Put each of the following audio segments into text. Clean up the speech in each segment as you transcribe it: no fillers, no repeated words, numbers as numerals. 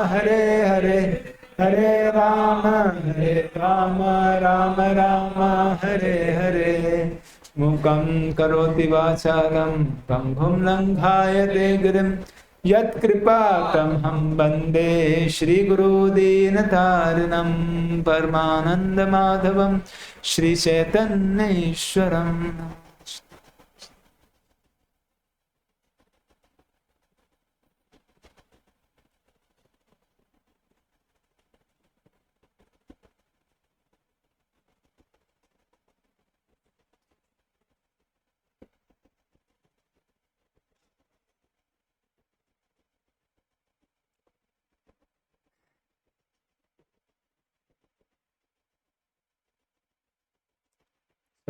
Hare Hare, Hare Rama, Rama Rama, Hare Hare. Mukam karoti vachalam, pambhum langhayate girim. Yat kripatam ham bande Shri Guru Dinatarinam Paramananda Madhavam Shri Chaitanya Ishwaram.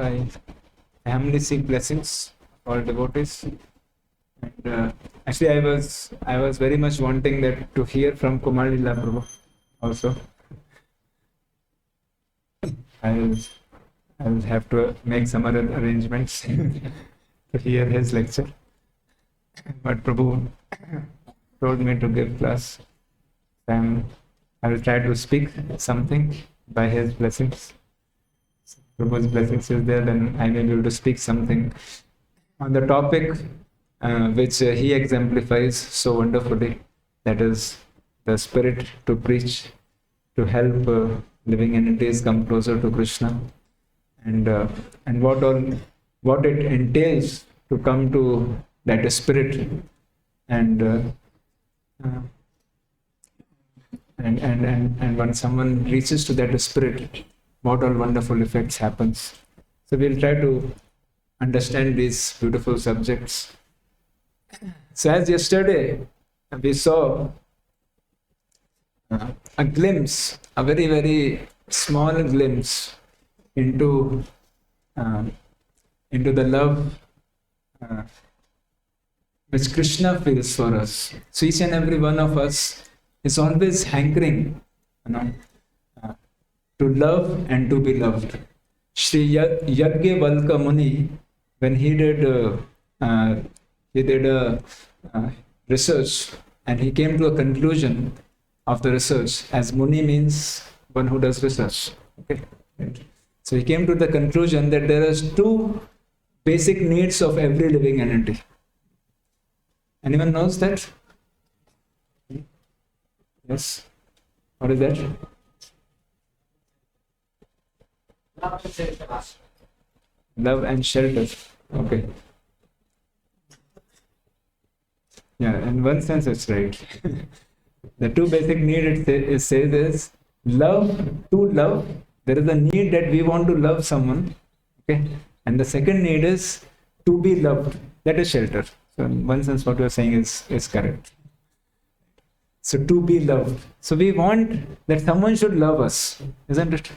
I humbly seek blessings for all devotees. And actually, I was very much wanting that to hear from Kumar Lila Prabhu also. I'll have to make some other arrangements to hear his lecture. But Prabhu told me to give class. I will try to speak something by his blessings. Prabhu's blessings is there, then I may be able to speak something on the topic which he exemplifies so wonderfully. That is the spirit to preach, to help living entities come closer to Krishna, and what it entails to come to that spirit, and when someone reaches to that spirit, what all wonderful effects happens. So we'll try to understand these beautiful subjects. So as yesterday we saw a glimpse, a very, very small glimpse into the love which Krishna feels for us. So each and every one of us is always hankering, to love and to be loved. Shri Yajnavalkya Muni, when he did research, and he came to a conclusion of the research, as Muni means one who does research. Okay, right. So he came to the conclusion that there are two basic needs of every living entity. Anyone knows that? Yes. What is that? Love and shelter. Okay. Yeah, in one sense it's right. The two basic needs it says is love, to love. There is a need that we want to love someone. Okay. And the second need is to be loved. That is shelter. So in one sense what you are saying is correct. So to be loved. So we want that someone should love us, isn't it?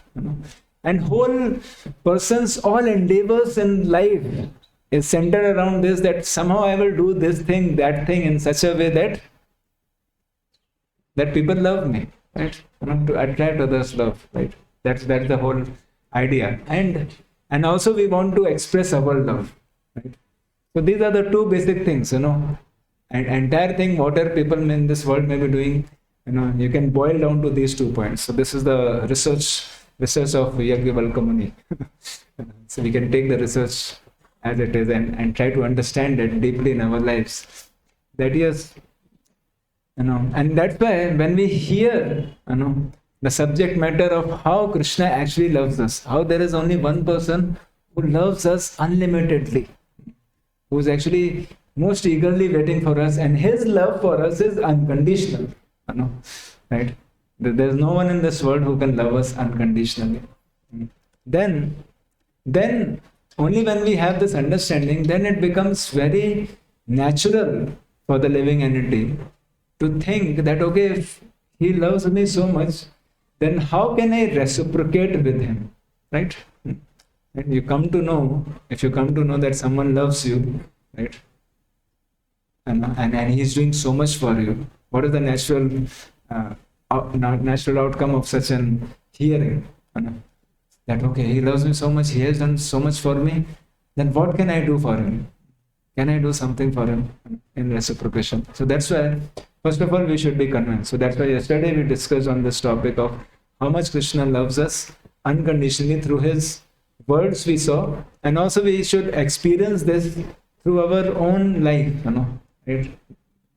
And whole person's all endeavors in life is centered around this, that somehow I will do this thing, that thing in such a way that people love me, right? To attract others' love, right? That's the whole idea. And also we want to express our love, right? So these are the two basic things, And entire thing, whatever people in this world may be doing, you can boil down to these 2 points. So this is the research of Yajnavalkya Muni. So we can take the research as it is and try to understand it deeply in our lives. That is, and that's why when we hear, the subject matter of how Krishna actually loves us, how there is only one person who loves us unlimitedly, who is actually most eagerly waiting for us, and his love for us is unconditional, right? There's no one in this world who can love us unconditionally. Then only when we have this understanding, then it becomes very natural for the living entity to think that, okay, if he loves me so much, then how can I reciprocate with him, right? And if you come to know that someone loves you, right? And he's doing so much for you, what is the natural outcome of such an hearing? That, okay, he loves me so much, he has done so much for me, then what can I do for him? Can I do something for him in reciprocation? So that's why First of all, we should be convinced. So that's why yesterday we discussed on this topic of how much Krishna loves us unconditionally through his words we saw, and also we should experience this through our own life, right?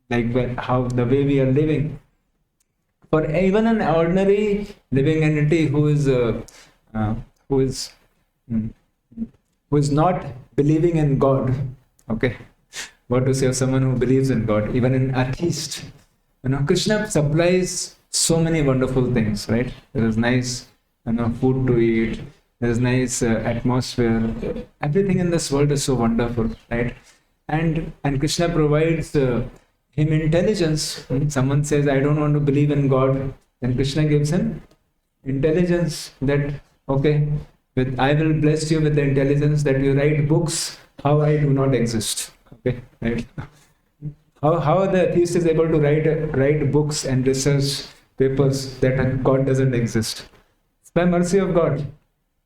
Like how the way we are living. For even an ordinary living entity who is who is mm, who is not believing in God, okay, what to say of someone who believes in God, even an atheist, Krishna supplies so many wonderful things, right? There is nice, food to eat. There is nice atmosphere. Everything in this world is so wonderful, right? And Krishna provides him intelligence. Someone says, I don't want to believe in God. Then Krishna gives him intelligence that, okay, I will bless you with the intelligence that you write books how I do not exist. Okay, right? How the atheist is able to write books and research papers that God doesn't exist? It's by mercy of God.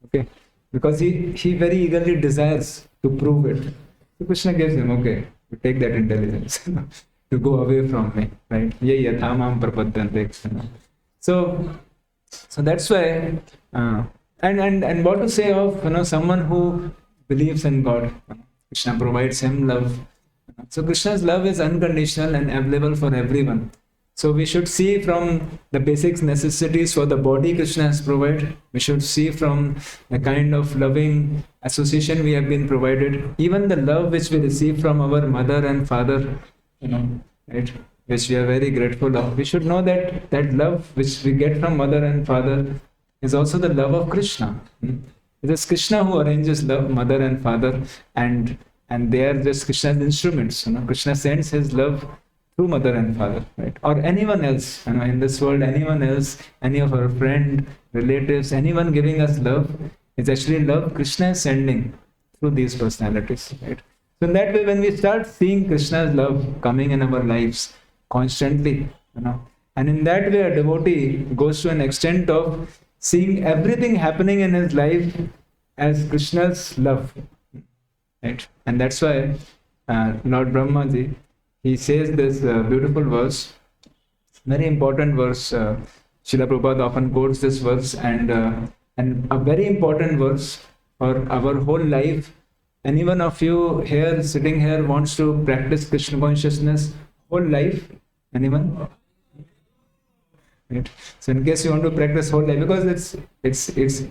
Okay, because he very eagerly desires to prove it. So Krishna gives him, okay, you take that intelligence to go away from me, right? So that's why, and what to say of someone who believes in God? Krishna provides him love. So Krishna's love is unconditional and available for everyone. So we should see from the basic necessities for the body Krishna has provided. We should see from the kind of loving association we have been provided. Even the love which we receive from our mother and father, right, which we are very grateful of. We should know that that love which we get from mother and father is also the love of Krishna. It is Krishna who arranges love, mother and father, and they are just Krishna's instruments. Krishna sends his love through mother and father, right? Or anyone else, in this world, anyone else, any of our friend, relatives, anyone giving us love is actually love Krishna is sending through these personalities, right? So in that way, when we start seeing Krishna's love coming in our lives constantly, and in that way, a devotee goes to an extent of seeing everything happening in his life as Krishna's love, right? And that's why Lord Brahmaji, he says this beautiful verse, very important verse. Srila Prabhupada often quotes this verse, and a very important verse for our whole life. Anyone of you here, sitting here, wants to practice Krishna consciousness whole life? Anyone? Right. So in case you want to practice whole life, because it is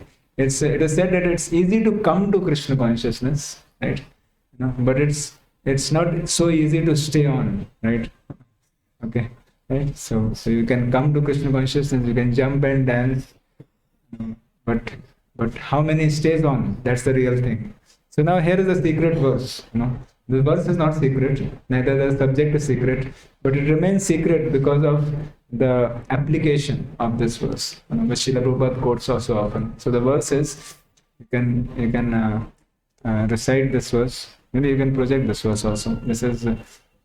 said that it's easy to come to Krishna consciousness, right? But it's not so easy to stay on, right? Okay, right? So you can come to Krishna consciousness, you can jump and dance, but how many stays on? That's the real thing. So now here is a secret verse. The verse is not secret, neither the subject is secret, but it remains secret because of the application of this verse, which Srila Prabhupada quotes so often. So the verse is, you can recite this verse. Maybe you can project this verse also. This is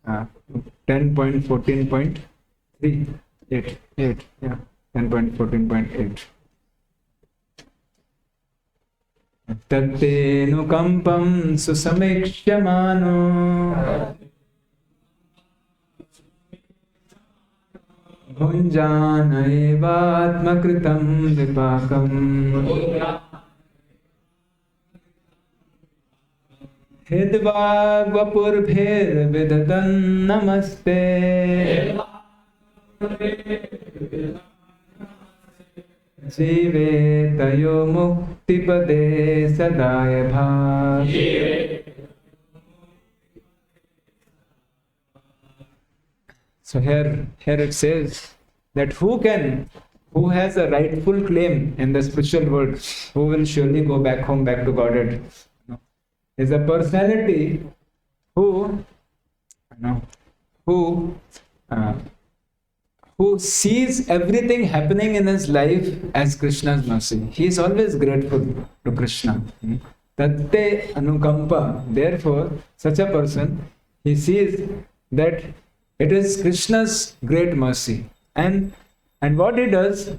10.14.3. 8. Yeah, 10.14.8. Tattenukampam susamekshmano bhunjana evatmakritam vipakam Hidvagvapurбhir vidatan namaste Jive tayo mukti pade sadaya bhav. So here it says that who has a rightful claim in the spiritual world, who will surely go back home, back to Godhead, is a personality who sees everything happening in his life as Krishna's mercy. He is always grateful to Krishna. Tatte anukampa. Therefore, such a person, he sees that it is Krishna's great mercy. And what he does,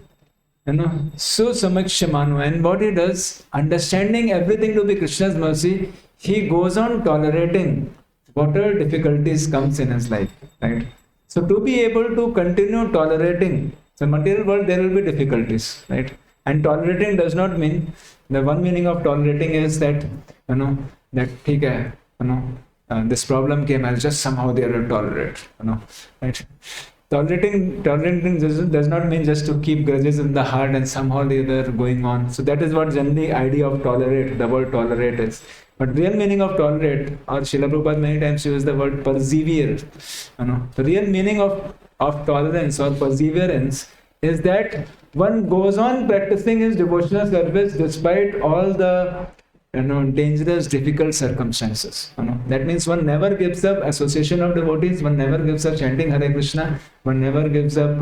so samakshmanu, and what he does, understanding everything to be Krishna's mercy, he goes on tolerating whatever difficulties comes in his life, right? So to be able to continue tolerating, so material world there will be difficulties, right? And tolerating does not mean, the one meaning of tolerating is that, that ठीक है, this problem came, I'll just somehow the other tolerate, right? Tolerating does not mean just to keep grudges in the heart and somehow the other going on. So that is what generally idea of tolerate, the word tolerate is. But real meaning of tolerate, or Srila Prabhupada many times use the word persevere. The real meaning of tolerance or perseverance is that one goes on practicing his devotional service despite all the dangerous, difficult circumstances. That means one never gives up association of devotees, one never gives up chanting Hare Krishna, one never gives up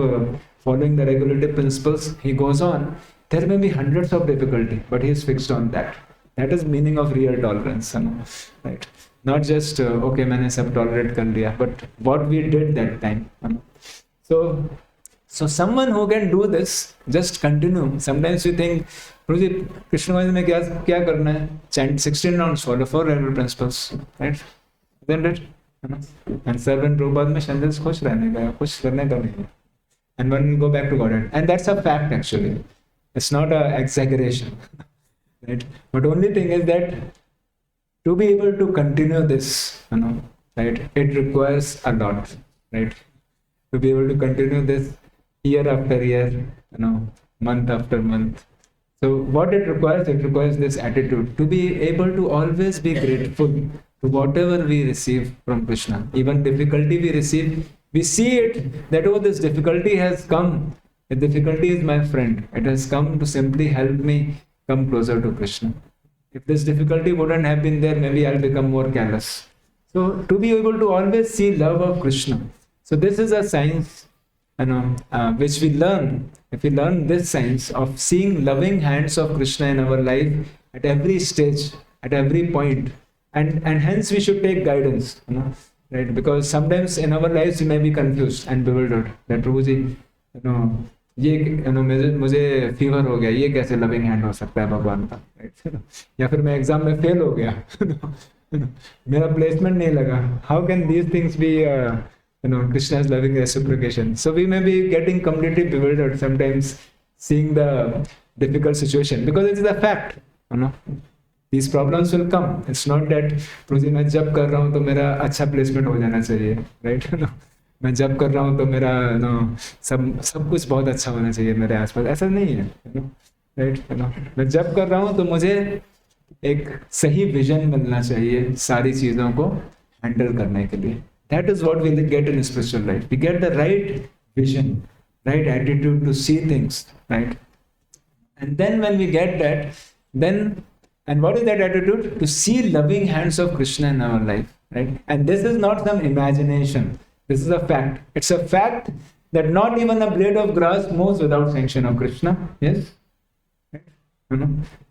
following the regulative principles. He goes on. There may be hundreds of difficulty, but he is fixed on that. That is meaning of real tolerance, right? Not just okay, मैंने सब tolerate कर लिया, but what we did that time. So someone who can do this, just continue. Sometimes we think, Prabhuji, Krishna Consciousness में क्या करना है? Chant 16 rounds, follow 4 regular principles, right? Isn't it? And serve and Prabhupada में Shandils खुश रहने का, खुश करने का नहीं. And one will go back to Godhead. And that's a fact actually. It's not an exaggeration. Right? But only thing is that to be able to continue this, right, it requires a lot, right? To be able to continue this year after year, month after month. So what it requires this attitude to be able to always be grateful to whatever we receive from Krishna. Even difficulty we receive, we see it that, oh, this difficulty has come. The difficulty is my friend. It has come to simply help me come closer to Krishna. If this difficulty wouldn't have been there, maybe I'll become more callous. So to be able to always see love of Krishna. So this is a science, which we learn. If we learn this science of seeing loving hands of Krishna in our life at every stage, at every point, and hence we should take guidance, right? Because sometimes in our lives we may be confused and bewildered. That Prabhuji, ये मुझे fever हो गया, ये कैसे loving hand हो सकता है भगवान का, राइट? या फिर मैं एग्जाम में फेल हो गया, मेरा प्लेसमेंट नहीं लगा. How can these things be Krishna's loving reciprocation? So we may be getting completely bewildered sometimes seeing the difficult situation, because it is a fact. These problems will come. It's not that Prabhuji मैं जब कर रहा हूँ तो मेरा अच्छा placement हो जाना चाहिए, right? मैं जब कर रहा हूँ तो मेरा सब कुछ बहुत अच्छा होना चाहिए मेरे आसपास. ऐसा नहीं है, राइट? मैं जब कर रहा हूँ तो मुझे एक सही विजन मिलना चाहिए सारी चीज़ों को हैंडल करने के लिए. That is what we get in spiritual life. We get the right vision, right attitude to see things, right? And then when we get that, and what is that attitude? To see loving hands of Krishna in our life, right? And this is not some imagination. This is a fact. It's a fact that not even a blade of grass moves without sanction of Krishna. Yes? Right?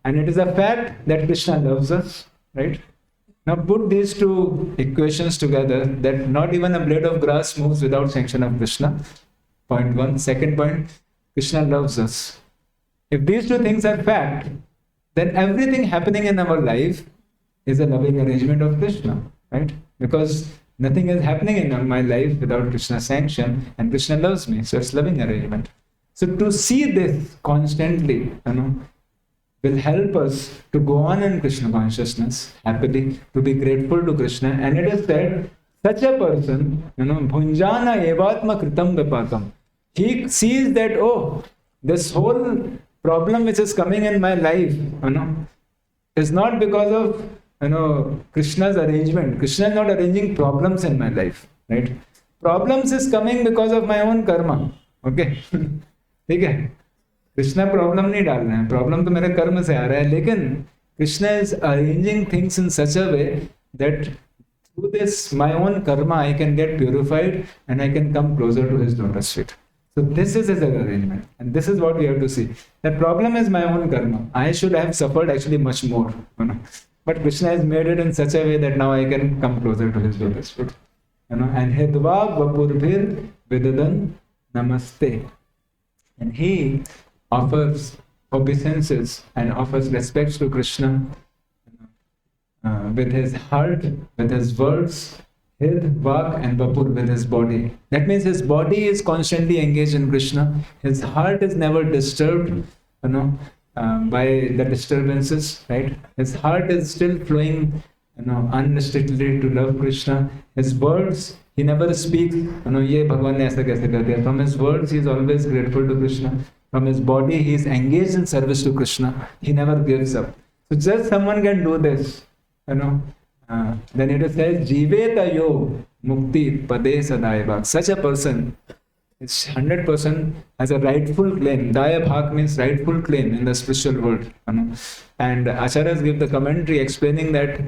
And it is a fact that Krishna loves us, right? Now put these two equations together, that not even a blade of grass moves without sanction of Krishna. Point one. Second point, Krishna loves us. If these two things are fact, then everything happening in our life is a loving arrangement of Krishna, right? Because nothing is happening in my life without Krishna's sanction, and Krishna loves me, so it's loving arrangement. So to see this constantly, will help us to go on in Krishna consciousness happily, to be grateful to Krishna. And it is said, such a person, bhunjana evatma kritam vipatam. He sees that, oh, this whole problem which is coming in my life, is not because of Krishna's arrangement. Krishna is not arranging problems in my life, right? Problems is coming because of my own karma. Okay? ठीक है? Krishna problem नहीं डाल रहे हैं, problem तो मेरे कर्म से आ रहा है, लेकिन Krishna is arranging things in such a way that through this my own karma I can get purified and I can come closer to his lotus feet. So this is his arrangement, and this is what we have to see. The problem is my own karma. I should have suffered actually much more, but Krishna has made it in such a way that now I can come closer to his lotus feet. And Hedva Vapurvir Vidadan Namaste. And he offers obeisances and offers respects to Krishna with his heart, with his words, Hid, Vak and Vapur with his body. That means his body is constantly engaged in Krishna. His heart is never disturbed, by the disturbances, right? His heart is still flowing, unrestrictedly to love Krishna. His words, he never speaks, ye Bhagwan ne aisa kaise kar diya. From his words, he is always grateful to Krishna. From his body, he is engaged in service to Krishna. He never gives up. So just someone can do this, then it says, Jiveta yo mukti pade sadaya bhak. Such a person is 100% has a rightful claim. Daya bhak means rightful claim in the spiritual world. And Acharyas give the commentary explaining that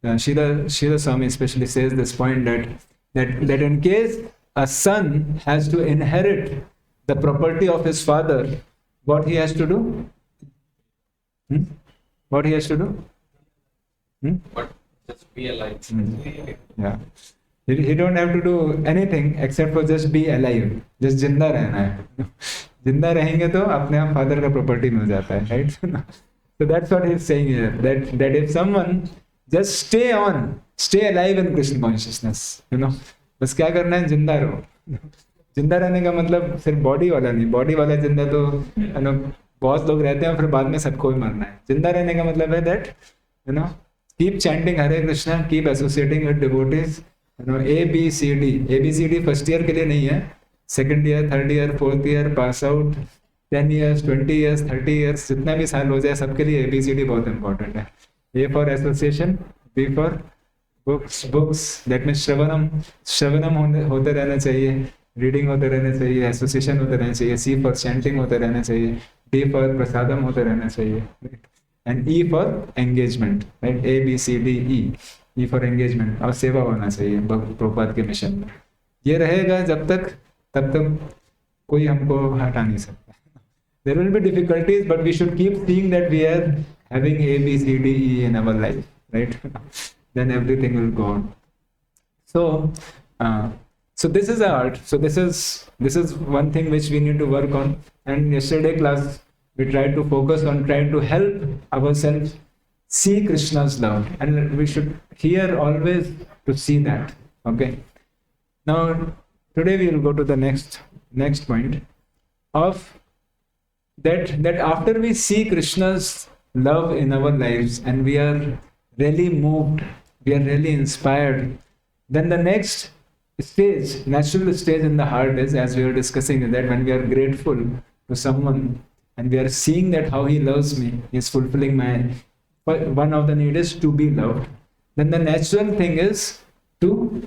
Srila Swami especially says this point that in case a son has to inherit the property of his father, what he has to do? What he has to do? But just be alive. Yeah. He don't have to do anything except for just be alive. Just जिंदा रहना है. जिंदा रहेंगे तो अपने आप father का property मिल जाता है, right? So that's what he's saying here. That if someone just stay alive in Krishna consciousness, बस क्या करना है, जिंदा रहो. जिंदा रहने का मतलब सिर्फ बॉडी वाला नहीं. बॉडी वाला जिंदा तो बहुत लोग रहते हैं फिर बाद में सबको भी मरना है. जिंदा रहने का मतलब है that keep chanting Hare Krishna, keep associating with devotees. ABCD first year के लिए नहीं है, second year, third year, fourth year, pass out, 10 years, 20 years, 30 years, जितना भी साल हो जाए सबके लिए ABCD बहुत इंपॉर्टेंट है. A for association, B for books, that means श्रवणम होते रहना चाहिए, रीडिंग होते रहना चाहिए, एसोसिएशन होते रहना चाहिए, C for chanting होते रहना चाहिए, D for प्रसादम होते रहना चाहिए, and E for engagement, right? A B C D E for engagement, और सेवा होना चाहिए प्रभुपाद के मिशन में. ये रहेगा जब तक तब तक कोई हमको हटा नहीं सकता. There will be difficulties, but we should keep seeing that we are having A B C D E in our life, right? Then everything will go on. So this is art. So this is one thing which we need to work on. And yesterday class we tried to focus on trying to help ourselves see Krishna's love, and we should hear always to see that. Okay. Now today we will go to the next point of that after we see Krishna's love in our lives and we are really moved, we are really inspired, then the next stage, natural stage in the heart is, as we were discussing, is that when we are grateful to someone and we are seeing that how he loves me, he is fulfilling one of the need is to be loved, then the natural thing is to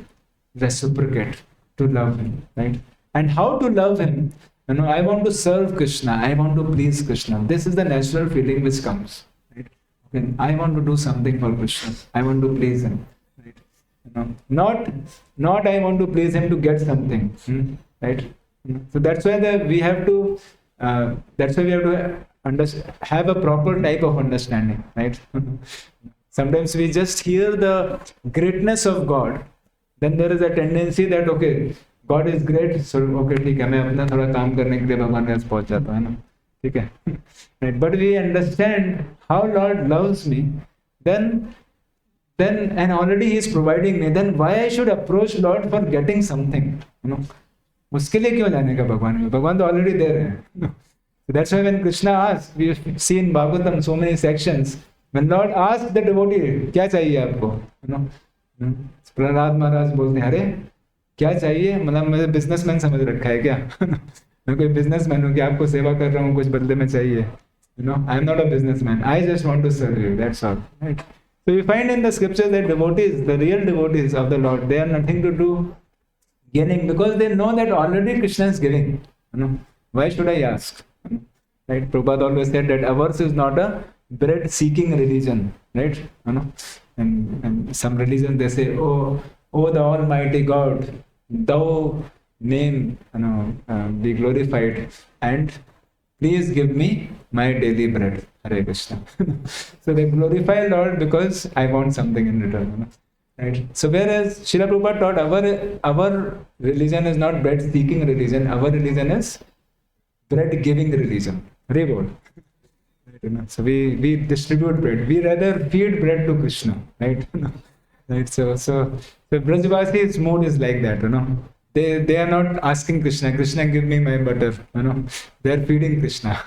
reciprocate, to love him, right? And how to love him? I want to serve Krishna, I want to please Krishna. This is the natural feeling which comes, right? Okay, I want to do something for Krishna, I want to please him, right? Not I want to please him to get something, right? So that's why we have to have a proper type of understanding, right? Sometimes we just hear the greatness of God, then there is a tendency that okay, God is great, so okay, ठीक है, मैं अपना थोड़ा काम करने के लिए भगवान के पास पहुंच जाता हूँ, है ना, ठीक है, right? But we understand how Lord loves me, then and already He is providing me, then why I should approach Lord for getting something, उसके लिए क्यों जाने का भगवान तो already there है. So that's why when Krishna asks, we see in Bhagavatam so many sections, when Lord asks the devotee, क्या चाहिए आपको, प्रहलाद महाराज बोलते हैं, अरे क्या चाहिए, मतलब मुझे बिजनेसमैन समझ रखा है क्या, मैं कोई बिजनेसमैन हूँ कि आपको सेवा कर रहा हूँ, कुछ बदले में चाहिए, I am not a businessman, I just want to serve you, that's all, right? So we find in the scriptures that devotees, the real devotees of the Lord, they are nothing to do gaining, because they know that already Krishna is giving. Why should I ask? Right? Prabhupada always said that ours is not a bread-seeking religion, right? And some religions they say, oh the Almighty God, Thou name be glorified, and please give me my daily bread. Hare Krishna. So they glorify Lord because I want something in return. Right? So whereas Srila Prabhupada taught our religion is not bread-seeking religion, our religion is bread-giving religion. Reward. So we distribute bread. We rather feed bread to Krishna, right? Right? So Brajvasi's mood is like that, They are not asking Krishna, Krishna give me my butter, They are feeding Krishna.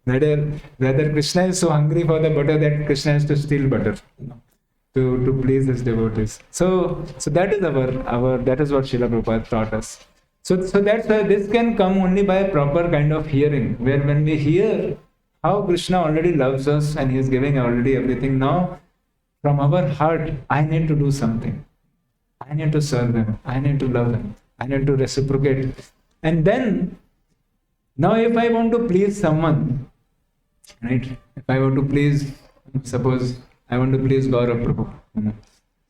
Rather Krishna is so hungry for the butter that Krishna has to steal butter, to please his devotees. So that is our that is what Srila Prabhupada taught us. So that's why this can come only by a proper kind of hearing, where when we hear how Krishna already loves us and he is giving already everything, now from our heart, I need to do something. I need to serve him. I need to love him. I need to reciprocate. And then, now if I want to please someone, right? If I want to please, suppose I want to please Gaurav Prabhu,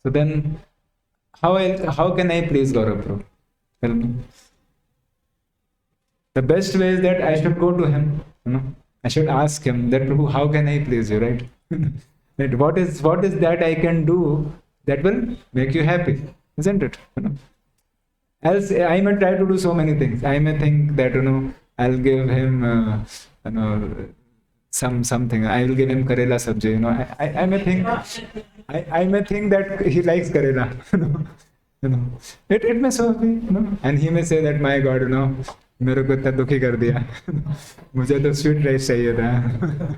so then how can I please Gaurav Prabhu? Tell me. The best way is that I should go to him, I should ask him that, Prabhu, how can I please you, right? Right? What is that I can do that will make you happy, isn't it? Else I may try to do so many things. I may think that I'll give him something. I will give him Karela sabji. I may think that he likes Karela. It may so be. And he may say that, my God, मेरे को इतना दुखी कर दिया मुझे तो sweet rice चाहिए था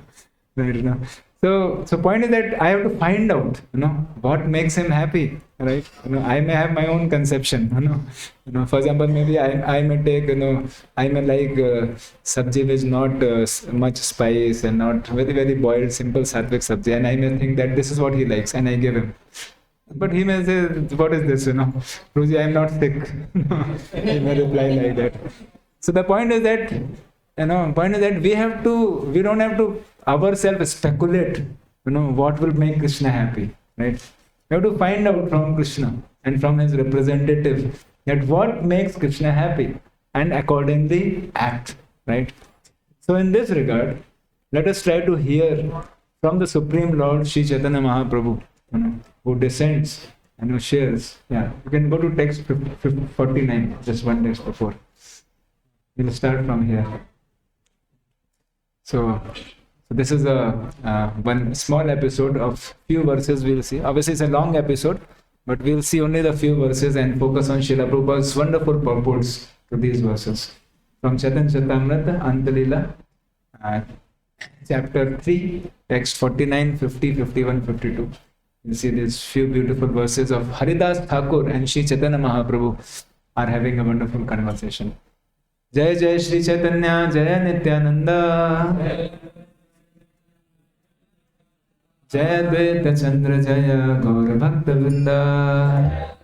right? So point is that I have to find out what makes him happy, right? I may have my own conception, for example, maybe I may take I may like sabji with not much spice and not very very boiled simple sattvic sabji, and I may think that this is what he likes and I give him. But he may say, what is this, Ruji, I am not sick. He may reply like that. So the point is that we don't have to ourselves speculate, what will make Krishna happy, right? We have to find out from Krishna and from his representative that what makes Krishna happy, and accordingly act, right? So in this regard, let us try to hear from the Supreme Lord Sri Chaitanya Mahaprabhu, who descends and who shares. Yeah, you can go to text 49, just one text before. We'll start from here. So this is a one small episode of few verses we'll see. Obviously it's a long episode, but we'll see only the few verses and focus on Srila Prabhupada's wonderful purports to these verses. From Chaitanya Charitamrita, Lila, chapter 3, text 49, 50, 51, 52. You see these few beautiful verses of Haridas Thakur and Sri Chaitanya Mahaprabhu are having a wonderful conversation. Jai Jai Sri Chaitanya, Jai Nityananda, Jai Advaita Chandra, Jaya Gaura Bhakta Vrinda.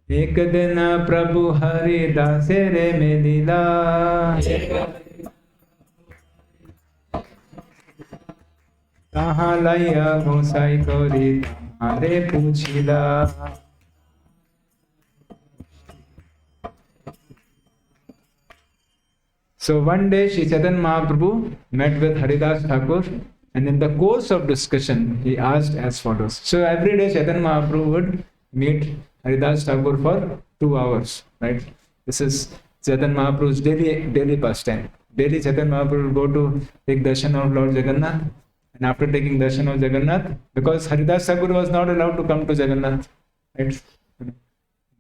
Ek din Prabhu Haridas re me Lila, kahan laya gosai kori tumhare puchila. So one day Sri Chaitanya Mahaprabhu met with Haridas Thakur, and in the course of discussion he asked as follows. So every day Chaitanya Mahaprabhu would meet Haridas Thakur for 2 hours, right? This is Chaitanya Mahaprabhu's daily pastime. Daily Chaitanya Mahaprabhu would go to take darshan of Lord Jagannath, and after taking darshan of Jagannath, because Haridas Thakur was not allowed to come to Jagannath, right?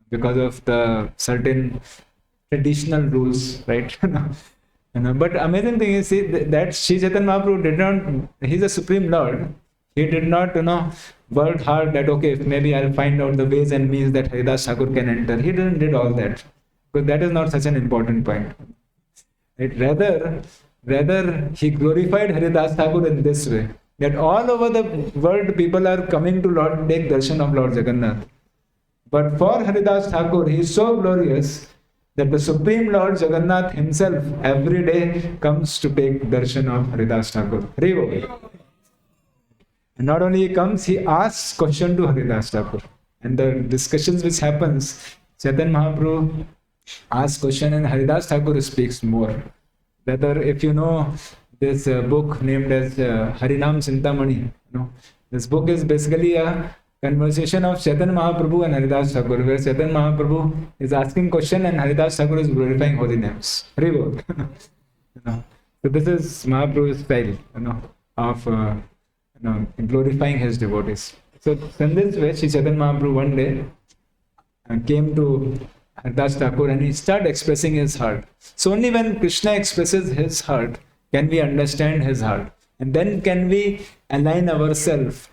Because of the certain traditional rules, right? But amazing thing is, see, that Sri Chaitanya Mahaprabhu did not, he's a Supreme Lord. He did not, work hard that, okay, maybe I'll find out the ways and means that Haridas Thakur can enter. He didn't did all that. Because that is not such an important point. Right? Rather, he glorified Haridas Thakur in this way, that all over the world people are coming to Lord, take darshan of Lord Jagannath. But for Haridas Thakur, he is so glorious that the Supreme Lord Jagannath himself every day comes to take darshan of Haridas Thakur. And not only he comes, he asks question to Haridas Thakur. And the discussions which happens, Chaitanya Mahaprabhu asks question and Haridas Thakur speaks more. Whether if you know this book named as Harinam Chintamani, this book is basically a conversation of Chaitanya Mahaprabhu and Haridas Thakur, where Chaitanya Mahaprabhu is asking question and Haridas Thakur is glorifying holy names. So this is Mahaprabhu's style, of glorifying his devotees. So in this way, Sri Chaitanya Mahaprabhu one day came to Haridas Thakur and he started expressing his heart. So only when Krishna expresses his heart can we understand his heart. And then can we align ourselves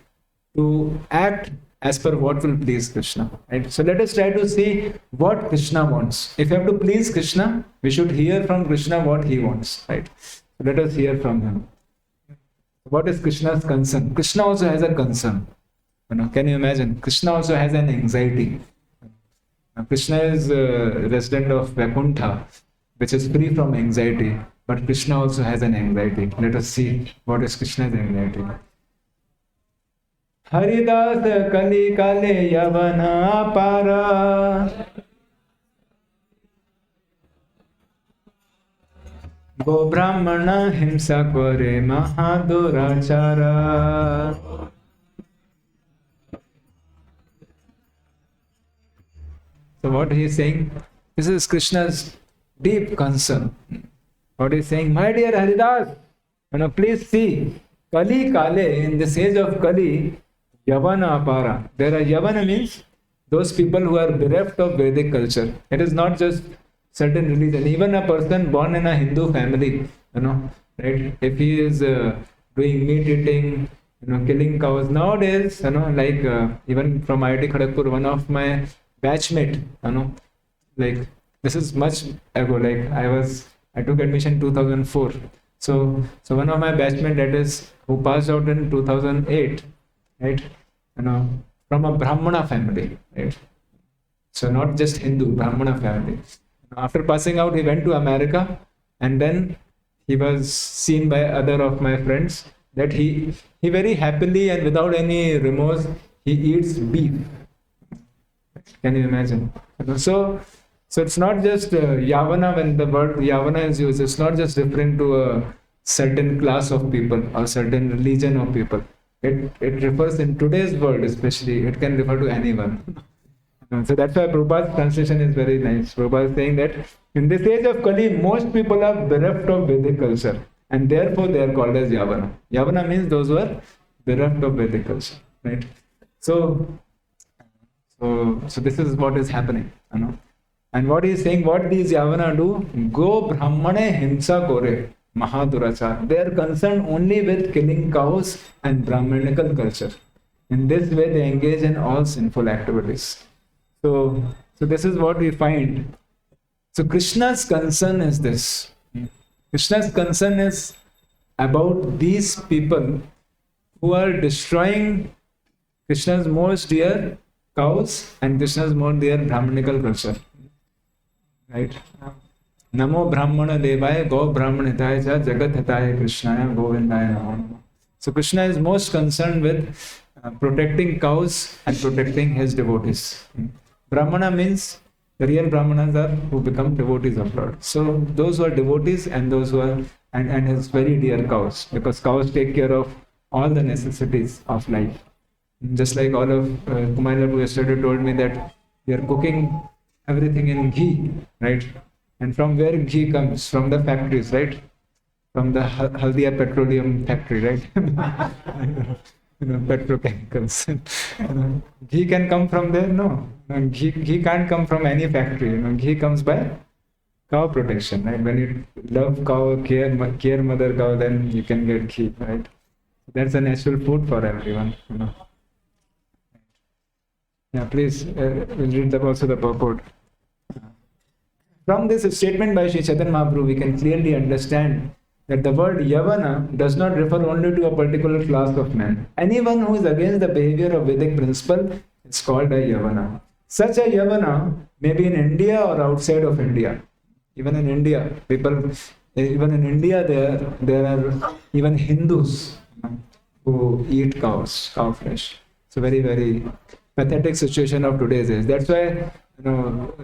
to act as per what will please Krishna. Right? So let us try to see what Krishna wants. If you have to please Krishna, we should hear from Krishna what he wants. Right? So let us hear from him. What is Krishna's concern? Krishna also has a concern. Can you imagine? Krishna also has an anxiety. Krishna is a resident of Vaikuntha, which is free from anxiety. But Krishna also has an anxiety. Let us see what is Krishna's anxiety. Haridas kali kale yavana para go brahmana himsa kore mahadurachara. So what he is saying, this is Krishna's deep concern. What he is saying, my dear Haridas, please see, Kali Kale, in this age of Kali, Yavana Apara. There are Yavana means those people who are bereft of Vedic culture. It is not just certain religion. Even a person born in a Hindu family, right? If he is doing meat eating, killing cows nowadays, even from IIT Kharagpur, one of my batchmate, this is much ago. I took admission 2004. So one of my batchmate, that is who passed out in 2008, right? From a Brahmana family, right? So not just Hindu, Brahmana family. After passing out, he went to America, and then he was seen by other of my friends that he very happily and without any remorse he eats beef. Can you imagine? So it's not just Yavana. When the word Yavana is used, it's not just referring to a certain class of people or certain religion of people. It refers, in today's world especially, it can refer to anyone. So that's why Prabhupada's translation is very nice. Prabhupada is saying that in this age of Kali, most people are bereft of Vedic culture, and therefore they are called as Yavana. Yavana means those who are bereft of Vedic culture, right? So this is what is happening, And what he is saying, what these Yavana do? Go Brahmane Himsa Kore Mahadurachar. They are concerned only with killing cows and Brahmanical culture. In this way, they engage in all sinful activities. So this is what we find. So Krishna's concern is this. Krishna's concern is about these people who are destroying Krishna's most dear cows and Krishna's more dear Brahmanical culture. Right? Namo Brahmana Devaya Go Brahmanitaya Cha Jagat Hitaya Krishnaya Govindaya Namo. So Krishna is most concerned with protecting cows and protecting his devotees. Brahmana means the real Brahmanas are who become devotees of Lord. So those who are devotees and those who are and his very dear cows, because cows take care of all the necessities of life. Just like all of Kumar yesterday told me that they are cooking everything in ghee, right? And from where ghee comes? From the factories, right? From the Haldia petroleum factory, right? Petrochemicals. Ghee can come from there? No. Ghee can't come from any factory. Ghee comes by cow protection, right? When you love cow, care mother cow, then you can get ghee, right? That's a natural food for everyone. Yeah, please, we'll read also the purport. From this statement by Sri Chaitanya Mahaprabhu, we can clearly understand that the word Yavana does not refer only to a particular class of men. Anyone who is against the behavior of Vedic principle is called a Yavana. Such a Yavana may be in India or outside of India. Even in India, there are even Hindus who eat cow flesh. It's a very, very pathetic situation of today's age. That's why,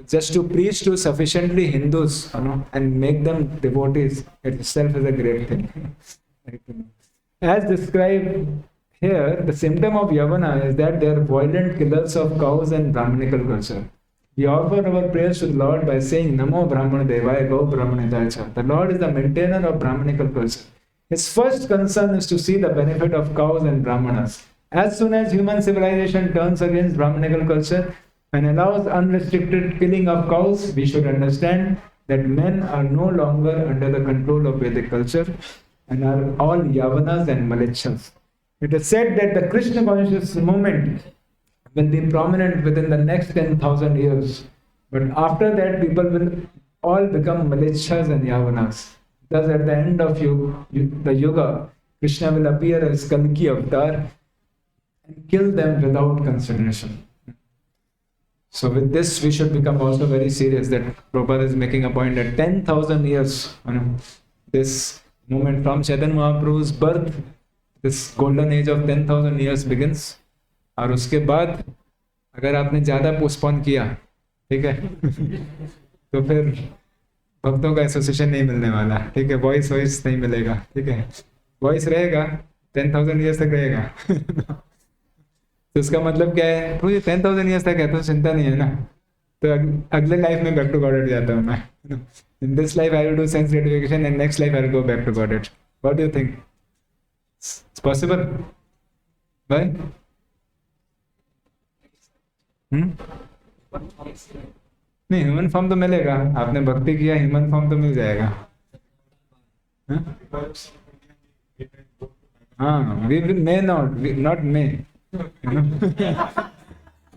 just to preach to sufficiently Hindus, and make them devotees itself is a great thing. As described here, the symptom of Yavana is that they are violent killers of cows and Brahmanical culture. We offer our prayers to the Lord by saying Namo Brahmana Devaya Go Brahmanitaya Cha. The Lord is the maintainer of Brahmanical culture. His first concern is to see the benefit of cows and brahmanas. As soon as human civilization turns against Brahmanical culture and allows unrestricted killing of cows, we should understand that men are no longer under the control of Vedic culture and are all Yavanas and Malechas. It is said that the Krishna conscious movement will be prominent within the next 10,000 years. But after that, people will all become Malechas and Yavanas. Thus, at the end of the Yuga, Krishna will appear as Kalki avatar and kill them without consideration. So with this, we should become also very serious that Prabhupada is making a point that 10,000 years, this moment from Chaitanya Mahaprabhu's birth, this golden age of 10,000 years begins. और उसके बाद अगर आपने ज़्यादा postpone किया, ठीक है, तो फिर भक्तों का एसोसिएशन नहीं मिलने वाला, ठीक है, वॉइस नहीं मिलेगा, ठीक है, वॉइस रहेगा 10,000 ईयर्स तक रहेगा। तो इसका मतलब क्या है? तो ये 10,000 ईयर्स तक है तो चिंता नहीं है ना, तो अगले लाइफ में बैक टू गॉडेड जाता हूँ मैं। In this life I will do sense gratification and next life I will go back to Godhead. What do you think? It's possible भाई? नहीं, ह्यूमन फॉर्म तो मिलेगा, आपने भक्ति किया, ह्यूमन फॉर्म तो मिल जाएगा। हाँ, वी मे नॉट मे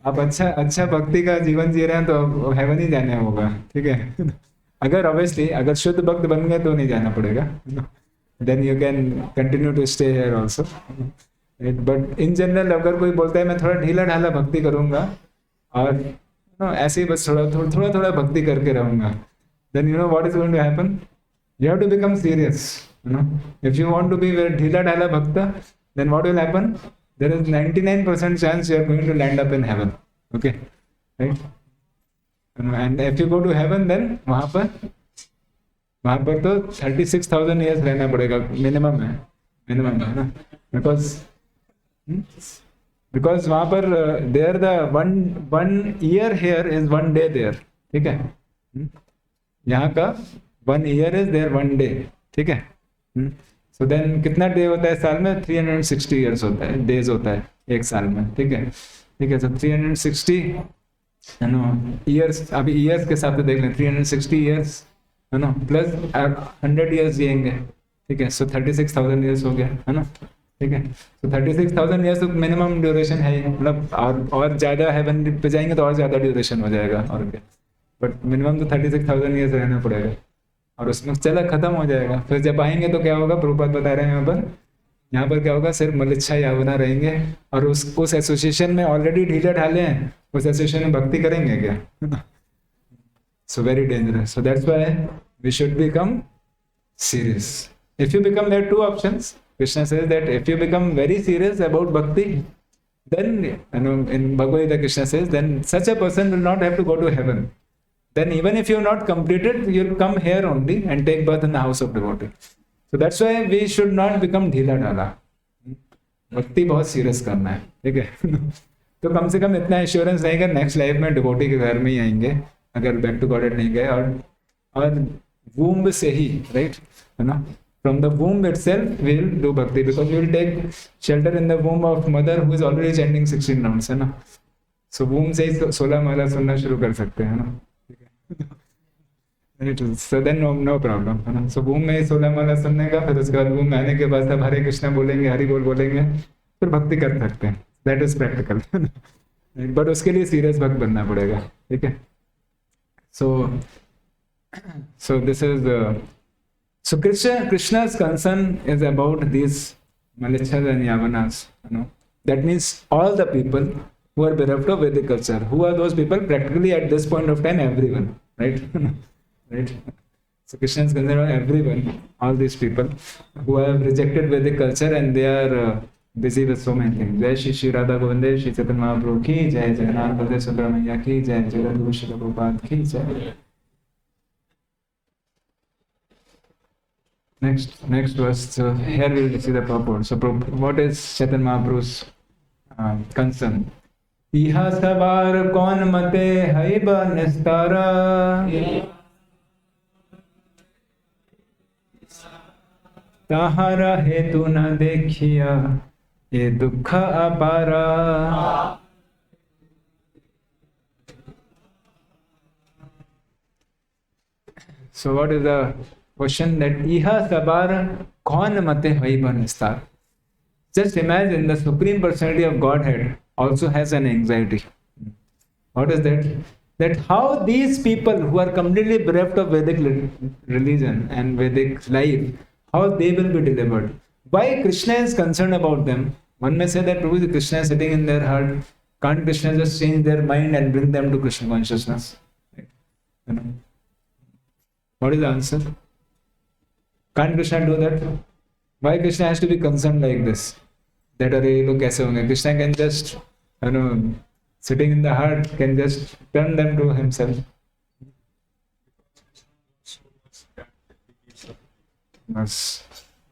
आप अच्छा भक्ति का जीवन जी रहे हैं तो हेवन ही जाने होगा, ठीक है। अगर ऑब्वियसली अगर शुद्ध भक्त बन गए तो नहीं जाना पड़ेगा, then you can continue to stay here also. But in general अगर कोई बोलता है मैं थोड़ा ढीला ढाला भक्ति करूंगा और ऐसे ही बस थोड़ा भक्ति करके रहूंगा, then you know what is going to happen? You have to become serious, you know. If you want to be very ढीला ढाला भक्त, then what will happen? There is 99% chance you are going to land up in heaven, okay, right? And if you go to heaven, then वहाँ पर तो 36,000 years रहना पड़ेगा minimum है ना, because वहाँ पर there the one year here is one day there, ठीक है। यहाँ का 1 year is there 1 day, ठीक है। So then कितना डे होता है साल में? 360 years होता है, डेज होता है एक साल में, ठीक है। So 360 ईयर्स, अभी ईयर्स के हिसाब से देख लें, 360 ईयर्स है ना, प्लस 100 ईयर्स जिएंगे, ठीक है। सो 36,000 ईयर्स हो गया, है ना, ठीक है। तो 36,000 ईयर्स तो मिनिमम ड्यूरेशन है, मतलब और ज़्यादा हेवन पे जाएंगे तो और ज़्यादा ड्यूरेशन हो जाएगा, और क्या। बट मिनिमम तो 36,000 ईयर्स रहना पड़ेगा, और उसमें चला खत्म हो जाएगा। फिर जब आएंगे तो क्या होगा? प्रभुपाद बता रहे हैं यहाँ पर क्या होगा? सिर्फ मलिच्छा यावना रहेंगे, और उस एसोसिएशन में ऑलरेडी ढीले ढाले हैं, उस एसोसिएशन में भक्ति करेंगे क्या? So very dangerous. So that's why we should become serious. If you become, there are two options. Krishna says that if you become very serious about bhakti, then in Bhagavad Gita Krishna says, then such a person will not have to go to heaven. Then even if you have not completed, you'll come here only and take birth in the house of devotee. So that's why we should not become ढीला ढाला. भक्ति बहुत serious करना है, ठीक है. तो कम से कम इतना एश्योरेंस रहेगा नेक्स्ट लाइफ में डिवोटी के घर में ही आएंगे अगर बैक टू गॉडेड नहीं गए. और वूम्ब से ही, राइट, है ना, from the womb itself we will do bhakti, because we will take shelter in the womb of mother who is already chanting 16 rounds, है ना. सो वूम्ब से ही 16 माला सुनना शुरू कर सकते हैं, ना, ठीक है. सो देन नो प्रॉब्लम, है ना. सो वूम्ब में ही 16 माला सुनने का, फिर उसके बाद वूम्ब में आने के बाद सब हरे कृष्णा बोलेंगे, हरि बोल बोलेंगे, फिर भक्ति कर सकते हैं. That is practical. बट उसके लिए सीरियस भक्त बनना पड़ेगा, ठीक है. So this is so Krishna's concern is about these Malechhas and Yavanas, you know. That means all the people who are bereft of Vedic culture. Who are those people? Practically at this point of time, everyone, right? Right. So Krishna is concerned about everyone, all these people who have rejected Vedic culture and they are busy with so many things. Jai Shri Shri Radha Govinde, Shri Chaitanya Mahaprabhu ki jai, Jagannath Baldev Subramanya ki jai, Jagadguru Shri Prabhupada ki jai. Next verse. So here we will see the purport. So what is Chaitanya Mahaprabhu's concern? Iha savar kon mate haiba nistara Tahara hetu na dekhiya ye dukha apara. So what is the question? That iha sabar kaun mate hai banistar. Just imagine the Supreme Personality of Godhead also has an anxiety. What is that? That how these people who are completely bereft of Vedic religion and Vedic life, how they will be delivered. Why Krishna is concerned about them? One may say that Prabhu, Krishna is sitting in their heart. Can't Krishna just change their mind and bring them to Krishna consciousness? Right? You know. What is the answer? Can't Krishna do that? Why Krishna has to be concerned like this? That array look kaise honge? Krishna can just, sitting in the heart, can just turn them to himself. Yes.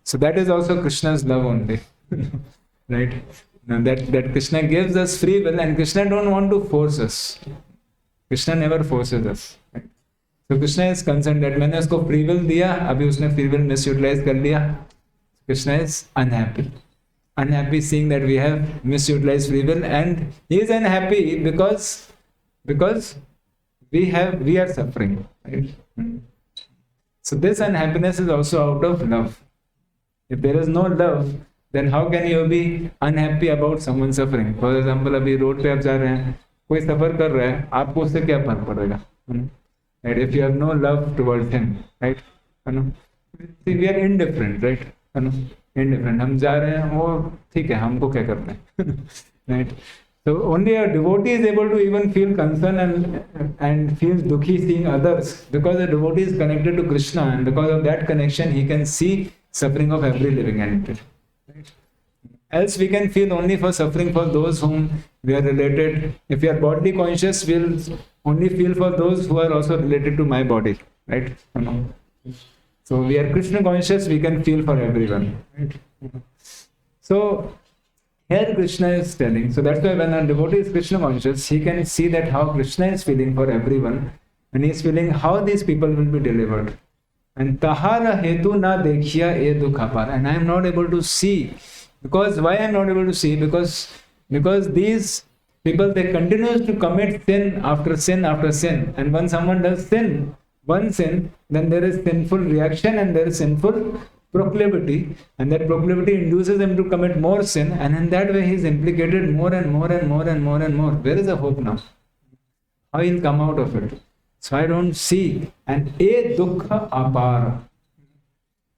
So that is also Krishna's love only. Right? Now that Krishna gives us free will, and Krishna don't want to force us. Krishna never forces us. Right? So Krishna is concerned that मैंने उसको free will दिया, अभी उसने free will misutilize कर लिया. Krishna is unhappy. Unhappy seeing that we have misutilized free will, and he is unhappy because we are suffering. Right? So this unhappiness is also out of love. If there is no love, then how can you be unhappy about someone suffering? For example, अभी road पे आप जा रहे हैं, कोई सफर कर रहा है, आपको उससे क्या फर्क पड़ेगा? Right? If you have no love towards him, right? See, we are indifferent, right? Indifferent. हम जा रहे हैं, वो ठीक है, हमको क्या करना है? Right? So only a devotee is able to even feel concern and feels dukhi seeing others, because the devotee is connected to Krishna, and because of that connection he can see suffering of every living entity. Right? Else we can feel only for suffering for those whom we are related. If we are bodily conscious, we'll only feel for those who are also related to my body. Right? So we are Krishna conscious, we can feel for everyone. Right? So here Krishna is telling, so that's why when a devotee is Krishna conscious, he can see that how Krishna is feeling for everyone, and he is feeling how these people will be delivered. And tahara hetu na dekhiya e dukhapar. And I am not able to see. Because why I am not able to see? Because these people, they continue to commit sin after sin after sin. And when someone does sin, one sin, then there is sinful reaction and there is sinful proclivity, and that proclivity induces him to commit more sin, and in that way he is implicated more and more and more and more and more. Where is the hope now? How he will come out of it? So I don't see. And e dukha apara.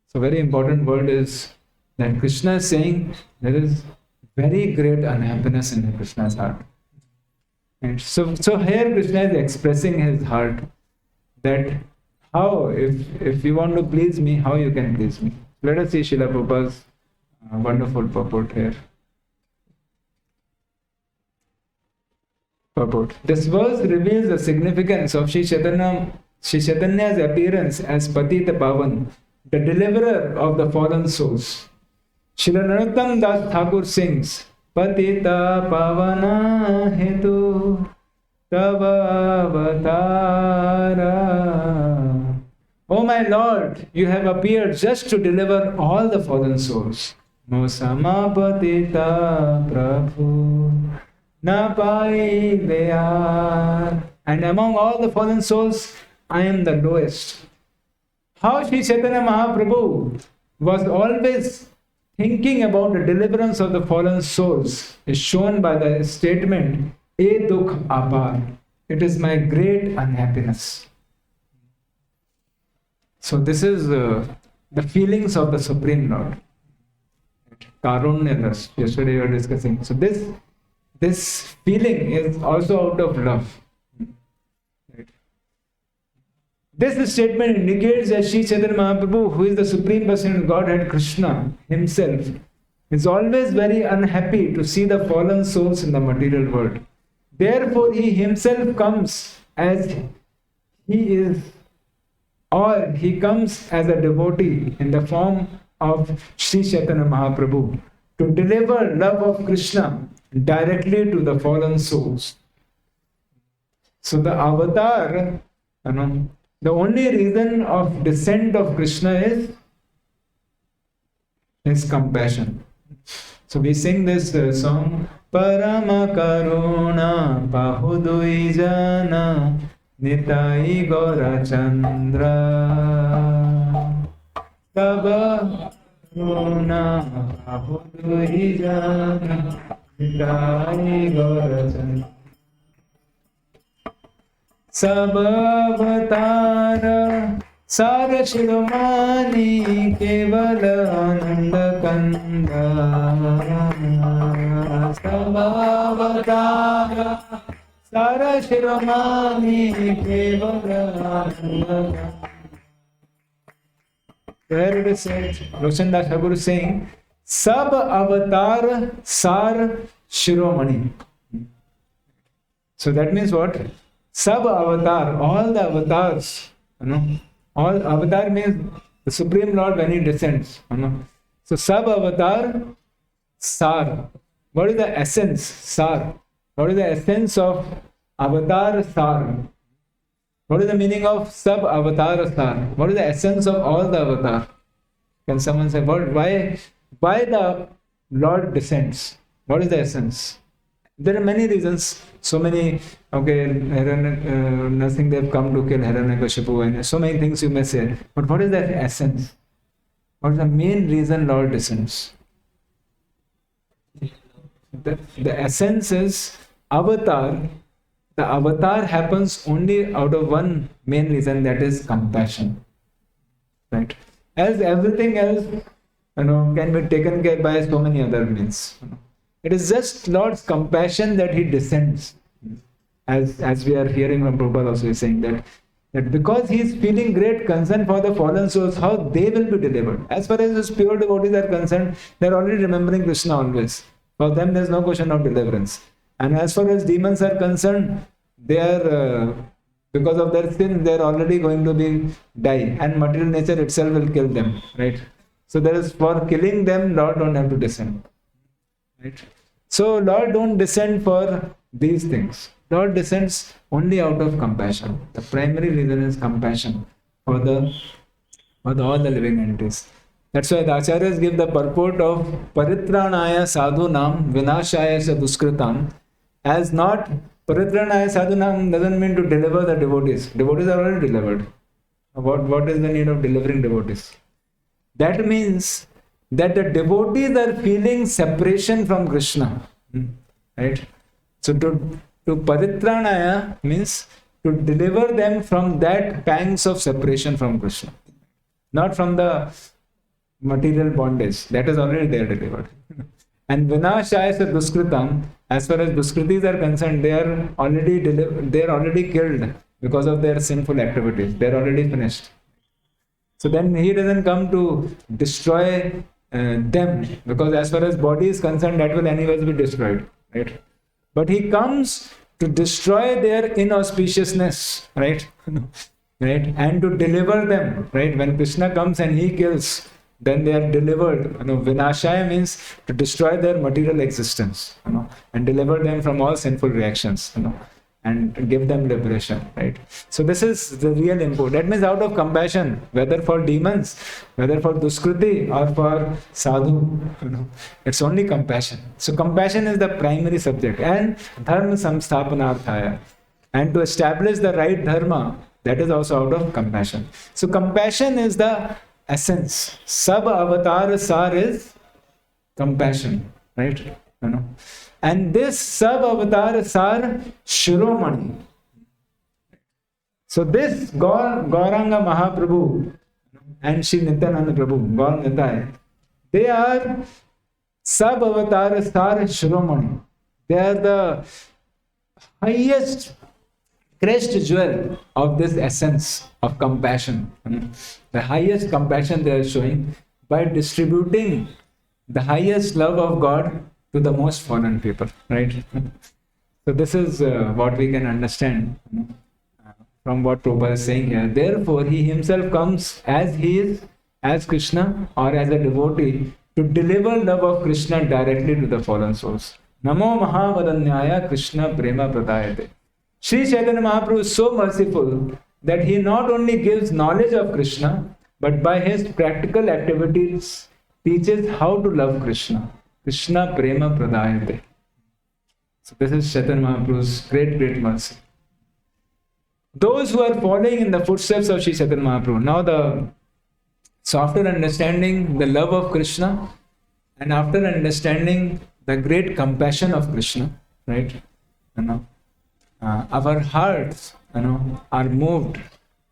So very important word is that Krishna is saying there is very great unhappiness in Krishna's heart. And so here Krishna is expressing his heart, that how, if you want to please me, how you can please me. Let us see Srila Prabhupada's wonderful purport here. Purport. This verse reveals the significance of Sri Chaitanya's appearance as Patita Pavan, the deliverer of the fallen souls. Srila Narottam Das Thakur sings, Patita Pavana Hetu Tava Avatara. Oh my Lord, you have appeared just to deliver all the fallen souls. No samapatita Prabhu na pai deyar. And among all the fallen souls, I am the lowest. How Sri Chaitanya Mahaprabhu was always thinking about the deliverance of the fallen souls is shown by the statement, E dukh apar. It is my great unhappiness. So this is the feelings of the Supreme Lord. Karunya Ras. Yesterday we were discussing. So this feeling is also out of love. This statement indicates that Sri Chaitanya Mahaprabhu, who is the Supreme Personality of Godhead, Krishna himself, is always very unhappy to see the fallen souls in the material world. Therefore, he himself comes as he is, or he comes as a devotee in the form of Sri Chaitanya Mahaprabhu to deliver love of Krishna directly to the fallen souls. So the avatar, the only reason of descent of Krishna is His compassion. So we sing this song, Parama Karuna Pahudui Jana Nitai Gora Chandra Taba Karuna Pahudui Jana Nitai Gora Chandra Sab Avatara Sar Shiromani Keval Anand Kanda Savavatara Sar Shiromani Keval Anand Kanda. Where it is said, Roshan Das Thakur is saying, Sab Avatar Sar Shiromani. So that means what? Sab Avatar, all the avatars, all avatar means the Supreme Lord when he descends. So Sab Avatar Sar. What is the essence? Sar. What is the essence of Avatar Sar? What is the meaning of Sab Avatar Sar? What is the essence of all the avatar? Can someone say why the Lord descends? What is the essence? There are many reasons. So many, nothing they've come to kill Hiranyakashipu and so many things you may say. But what is the essence? What is the main reason Lord descends? The essence is avatar. The avatar happens only out of one main reason, that is compassion. Right? As everything else, can be taken care by so many other means. It is just Lord's compassion that he descends. As we are hearing from Prabhupada also saying that because he is feeling great concern for the fallen souls, how they will be delivered. As far as his pure devotees are concerned, they are already remembering Krishna always. For them, there is no question of deliverance. And as far as demons are concerned, they are, because of their sin, they are already going to die. And material nature itself will kill them. Right? So there is, for killing them, Lord don't have to descend. Right? So Lord don't descend for these things. Lord descends only out of compassion. The primary reason is compassion for all the living entities. That's why the Acharyas give the purport of Paritranaya Sadhunam Vinashaya sa Duskritam as not Paritranaya Sadhunam doesn't mean to deliver the devotees. Devotees are already delivered. What is the need of delivering devotees? That means that the devotees are feeling separation from Krishna. Right? So to Paritranaya means to deliver them from that pangs of separation from Krishna. Not from the material bondage. That is already there delivered. And Vinashaya sa Duskritam, as far as Duskritis are concerned, they are already killed because of their sinful activities. They are already finished. So then he doesn't come to destroy them, because as far as body is concerned, that will anyways be destroyed. Right? But he comes to destroy their inauspiciousness, right? Right? And to deliver them, right? When Krishna comes and he kills, then they are delivered. Vinashaya means to destroy their material existence, and deliver them from all sinful reactions, and give them liberation, right? So this is the real import. That means out of compassion, whether for demons, whether for Duskriti or for sadhu, it's only compassion. So compassion is the primary subject, and dharma samsthapanarthaya, and to establish the right dharma, that is also out of compassion. So compassion is the essence. Sab avatar sar is compassion, right? And this Sab Avatar Sar Shiromani. So this Gauranga Mahaprabhu and Shri Nityananda Prabhu, Gaur Nitai, they are Sab Avatar Sar Shiromani. They are the highest crest jewel of this essence of compassion. The highest compassion they are showing by distributing the highest love of God to the most fallen people, right? So this is what we can understand from what Prabhupada is saying here. Therefore, he himself comes as he is, as Krishna or as a devotee, to deliver love of Krishna directly to the fallen souls. Namo Mahavadanyaya Krishna Prema Pradayate. Sri Chaitanya Mahaprabhu is so merciful that he not only gives knowledge of Krishna, but by his practical activities, teaches how to love Krishna. Krishna prema pradayate. So this is Chaitanya Mahaprabhu's great mercy. Those who are following in the footsteps of Sri Chaitanya Mahaprabhu. Now so after understanding the love of Krishna and after understanding the great compassion of Krishna, right? Our hearts, are moved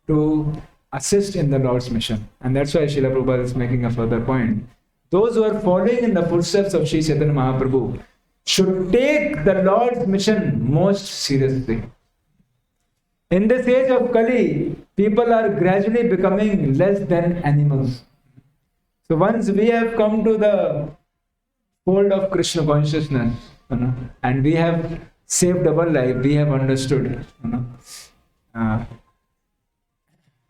to assist in the Lord's mission. And that's why Srila Prabhupada is making a further point. Those who are following in the footsteps of Sri Chaitanya Mahaprabhu should take the Lord's mission most seriously. In this age of Kali, people are gradually becoming less than animals. So once we have come to the fold of Krishna consciousness, and we have saved our life, we have understood,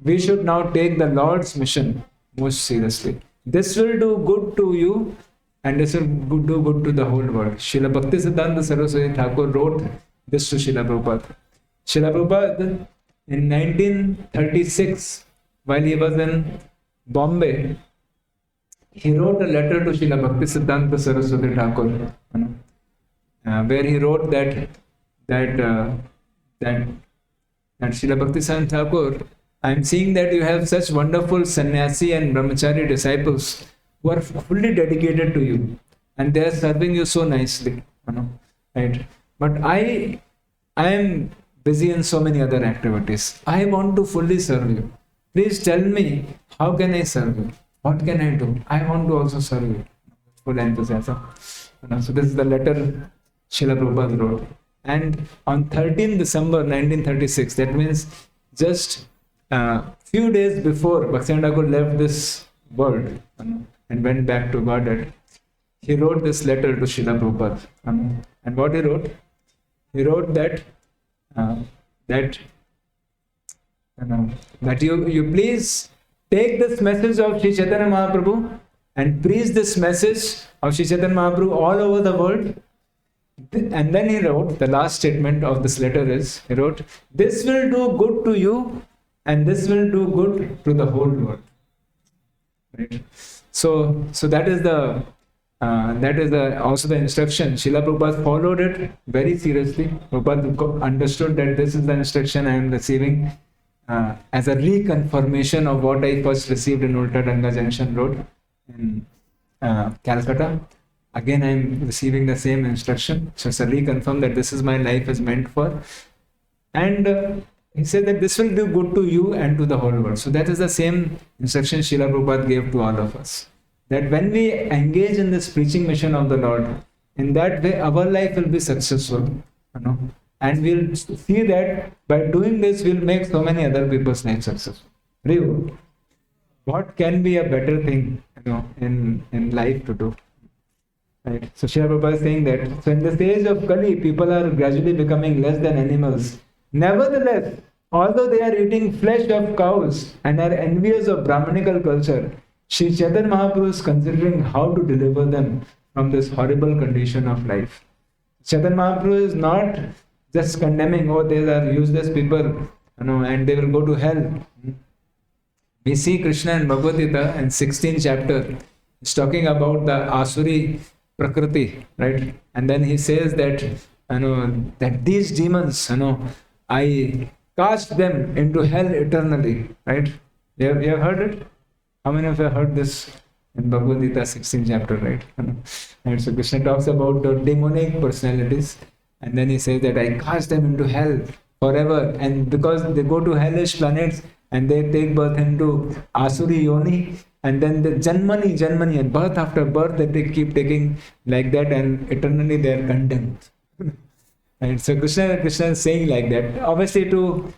we should now take the Lord's mission most seriously. This will do good to you and this will do good to the whole world. Srila Bhaktisiddhanta Saraswati Thakur wrote this to Srila Prabhupada. Srila Prabhupada in 1936, while he was in Bombay, he wrote a letter to Srila Bhaktisiddhanta Saraswati Thakur, where he wrote that Srila Bhaktisiddhanta Thakur, I am seeing that you have such wonderful sannyasi and brahmachari disciples who are fully dedicated to you, and they are serving you so nicely, right? But I am busy in so many other activities. I want to fully serve you. Please tell me, how can I serve you? What can I do? I want to also serve you. Full enthusiasm. So this is the letter Srila Prabhupada wrote. And on 13 December 1936, that means just few days before Bhaktivinoda Thakur left this world and went back to Godhead, he wrote this letter to Srila Prabhupada. And what he wrote? He wrote that you please take this message of Sri Chaitanya Mahaprabhu and preach this message of Sri Chaitanya Mahaprabhu all over the world. And then he wrote, the last statement of this letter is, he wrote, this will do good to you and this will do good to the whole world. Right? So that is also the instruction. Srila Prabhupada followed it very seriously. Prabhupada understood that this is the instruction I am receiving as a reconfirmation of what I first received in Ulta Danga Junction Road in Calcutta. Again, I am receiving the same instruction. So it's a reconfirm that this is my life is meant for. And he said that this will do good to you and to the whole world. So that is the same instruction Srila Prabhupada gave to all of us. That when we engage in this preaching mission of the Lord, in that way our life will be successful. And we'll see that by doing this, we'll make so many other people's lives successful. Really, what can be a better thing, in life to do? Right. So Srila Prabhupada is saying that, so in the stage of Kali, people are gradually becoming less than animals. Nevertheless, although they are eating flesh of cows and are envious of Brahmanical culture, Sri Chaitanya Mahaprabhu is considering how to deliver them from this horrible condition of life. Chaitanya Mahaprabhu is not just condemning, they are useless people, and they will go to hell. We see Krishna in Bhagavad Gita in 16th chapter. He's talking about the Asuri Prakriti, right? And then he says that, that these demons, I cast them into hell eternally, right? You have heard it? How many of you have heard this in Bhagavad Gita 16th chapter, right? And so Krishna talks about the demonic personalities, and then he says that I cast them into hell forever, and because they go to hellish planets and they take birth into Asuri Yoni, and then the Janmani, and birth after birth that they keep taking like that, and eternally they are condemned. And so Krishna is saying like that, obviously to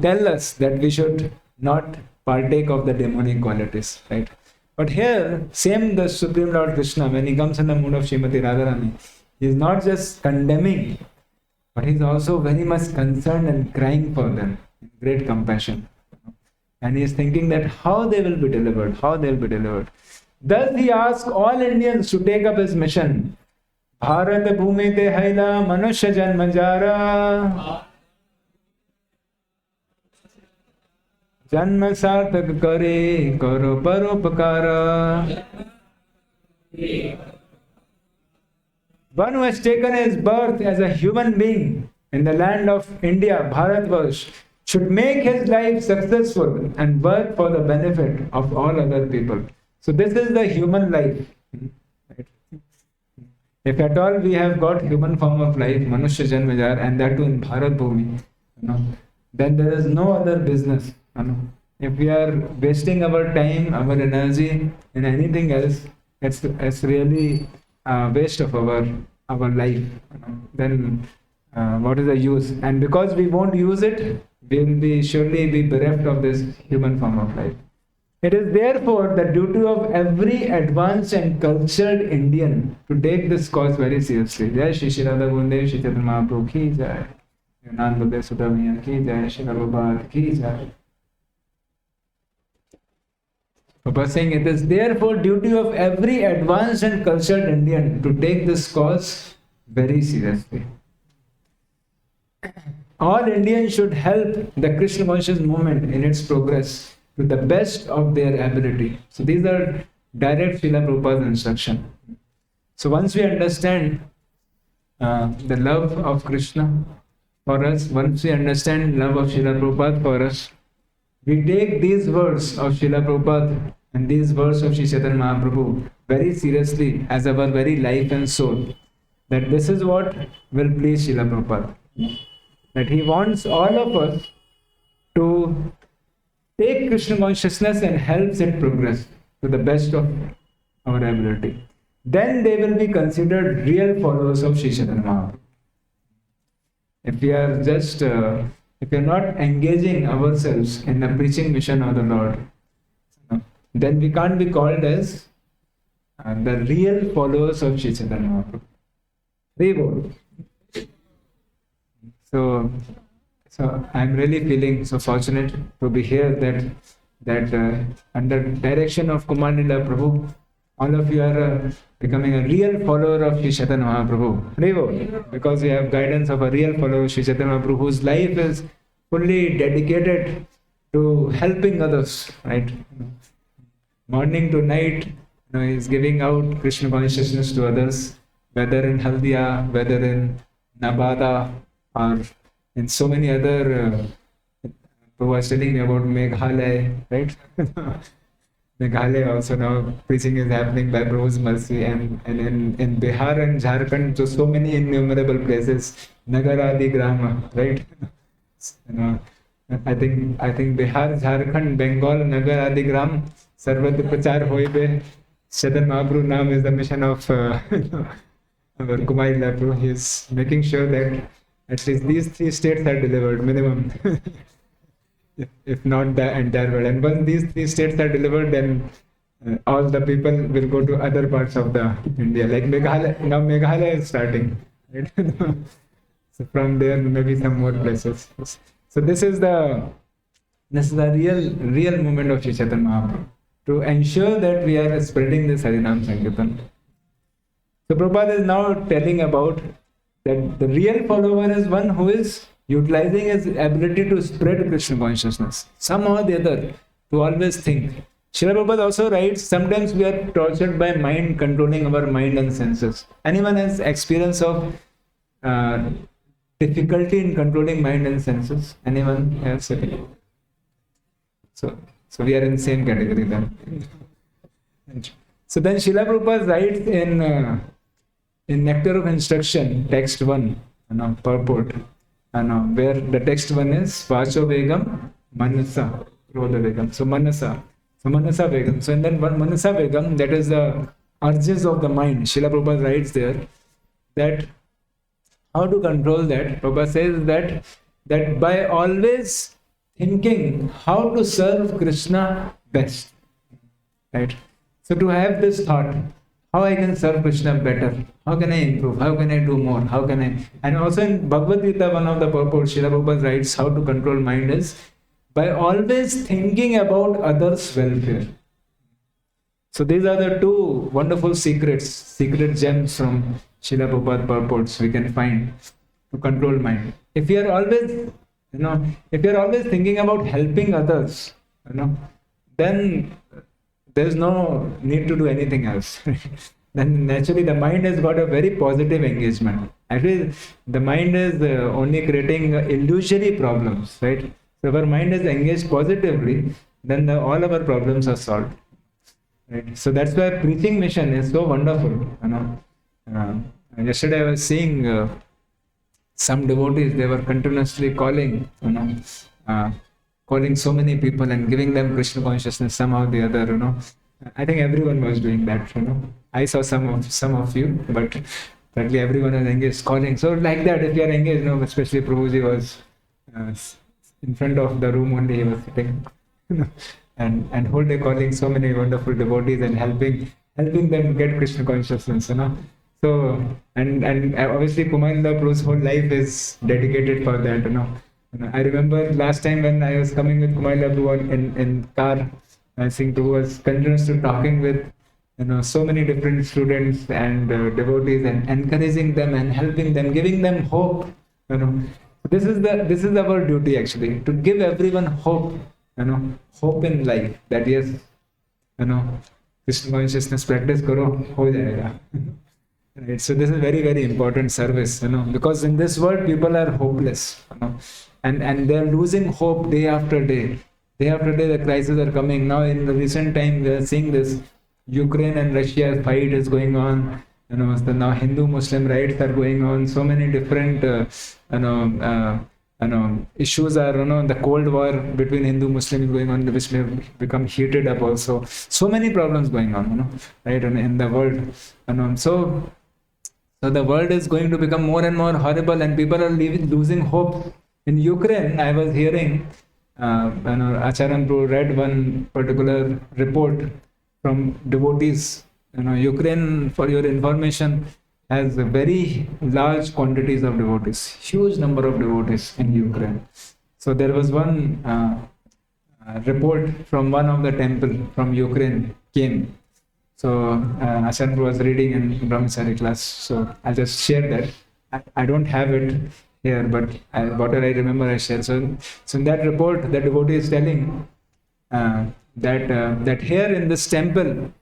tell us that we should not partake of the demonic qualities, right? But here, same the Supreme Lord Krishna, when he comes in the mood of Srimati Radharani, he is not just condemning, but he is also very much concerned and crying for them, great compassion. And he is thinking that how they will be delivered. Thus he asks all Indians to take up his mission. Bharat bhumi te haila manushya janmajara janma sarthak kare karo paropakara. One who has taken his birth as a human being in the land of India, Bharatvarsh, should make his life successful and work for the benefit of all other people. So this is the human life. Right? If at all we have got human form of life, Manushya Janmajar, and that too in Bharat Bhumi, then there is no other business. If we are wasting our time, our energy in anything else, it's really waste of our life. Then what is the use? And because we won't use it, we will surely be bereft of this human form of life. It is therefore the duty of every advanced and cultured Indian to take this cause very seriously. Jai Shri Shri Radha Gundev Shri Chaitanya Mahaprabhu ki jai. Anand Sudhaviya ki jai. Shri Prabhupada ki jai. Prabhupada saying it is therefore duty of every advanced and cultured Indian to take this cause very seriously. All Indians should help the Krishna conscious movement in its progress to the best of their ability. So these are direct Srila Prabhupada's instruction. So once we understand the love of Krishna for us, once we understand love of Srila Prabhupada for us, we take these words of Srila Prabhupada and these words of Sri Chaitanya Mahaprabhu very seriously as our very life and soul. That this is what will please Srila Prabhupada. That he wants all of us to take Krishna consciousness and helps it progress to the best of our ability. Then they will be considered real followers of Sri Chaitanya Mahaprabhu. If we are just, if we are not engaging ourselves in the preaching mission of the Lord, then we can't be called as the real followers of Sri Chaitanya Mahaprabhu. Reward. So I'm really feeling so fortunate to be here that under direction of Kumar Lila Prabhu, all of you are becoming a real follower of Sri Chaitanya Mahaprabhu. Reward. Because we have guidance of a real follower of Sri Chaitanya Mahaprabhu whose life is fully dedicated to helping others, right? Morning to night, he is giving out Krishna consciousness to others, whether in Haldia, whether in Nabada, or in so many other. Who was telling me about Meghalaya, right? Meghalaya also now preaching is happening by Prabhu's mercy, and in Bihar and Jharkhand, so many innumerable places, Nagaradi Grama, right? I think Bihar, Jharkhand, Bengal, Nagaradi Gram, Sarvatra Prachar Hoibe, Chaitanya Mahaprabhu Naam is the mission of our Kumar Prabhu. He is making sure that at least these 3 states are delivered, minimum. If not the entire world. And once these 3 states are delivered, then all the people will go to other parts of the India. Like Meghalaya, now Meghalaya is starting. Right? So from there, maybe some more places. So this is the real movement of Sri Chaitanya Mahaprabhu, to ensure that we are spreading this Harinam Sankirtan. So Prabhupada is now telling about that the real follower is one who is utilizing his ability to spread Krishna consciousness. Somehow or the other, to always think. Srila Prabhupada also writes, sometimes we are tortured by mind controlling our mind and senses. Anyone has experience of difficulty in controlling mind and senses? Anyone else? So we are in the same category then. So then Srila Prabhupada writes in Nectar of Instruction, text 1, purport, where the text 1 is Vacho Vegam, Manasa, Rodha Vegam. So Manasa Vegam. So in that Manasa Vegam, that is the urges of the mind. Srila Prabhupada writes there that how to control that. Prabhupada says that by always thinking how to serve Krishna best. Right? So to have this thought, how I can serve Krishna better, how can I improve, how can I do more, how can I... And also in Bhagavad Gita, one of the purports, Srila Prabhupada writes how to control mind is by always thinking about others' welfare. So these are the 2 wonderful secret gems from Srila Prabhupada purports we can find to control mind. If you are always, thinking about helping others, then there is no need to do anything else. then naturally the mind has got a very positive engagement. Actually, the mind is only creating illusory problems, right? So if our mind is engaged positively, then all our problems are solved. Right? So that's why preaching mission is so wonderful. Yesterday I was seeing some devotees, they were continuously calling, calling so many people and giving them Krishna consciousness somehow or the other. I think everyone was doing that. I saw some of you, but certainly everyone was engaged calling. So like that, if you are engaged, especially Prabhuji was in front of the room only, he was sitting, and whole day calling so many wonderful devotees and helping them get Krishna consciousness. So and obviously Kumar Prabhu's whole life is dedicated for that. I remember last time when I was coming with Kumar Prabhu in car, I think Prabhu was continuously talking with so many different students and devotees and encouraging them and helping them, giving them hope. This is our duty actually, to give everyone hope. Hope in life that yes, Krishna consciousness practice karo, ho jayega. Right? So this is very, very important service, because in this world people are hopeless, and they are losing hope day after day. Day after day the crises are coming. Now in the recent time we are seeing this Ukraine and Russia fight is going on. So now Hindu-Muslim rights are going on. So many different issues are, the Cold War between Hindu-Muslim is going on, which may become heated up also. So many problems going on, right, in the world. So the world is going to become more and more horrible, and people are losing hope. In Ukraine, I was hearing, Acharya Prabhu read one particular report from devotees. Ukraine, for your information, has very large quantities of devotees, huge number of devotees in Ukraine. So there was one report from one of the temple from Ukraine came. So Acharya was reading in Brahmachari class. So I'll just share that. I don't have it here, but whatever I remember I share. So in that report, the devotee is telling that here in this temple,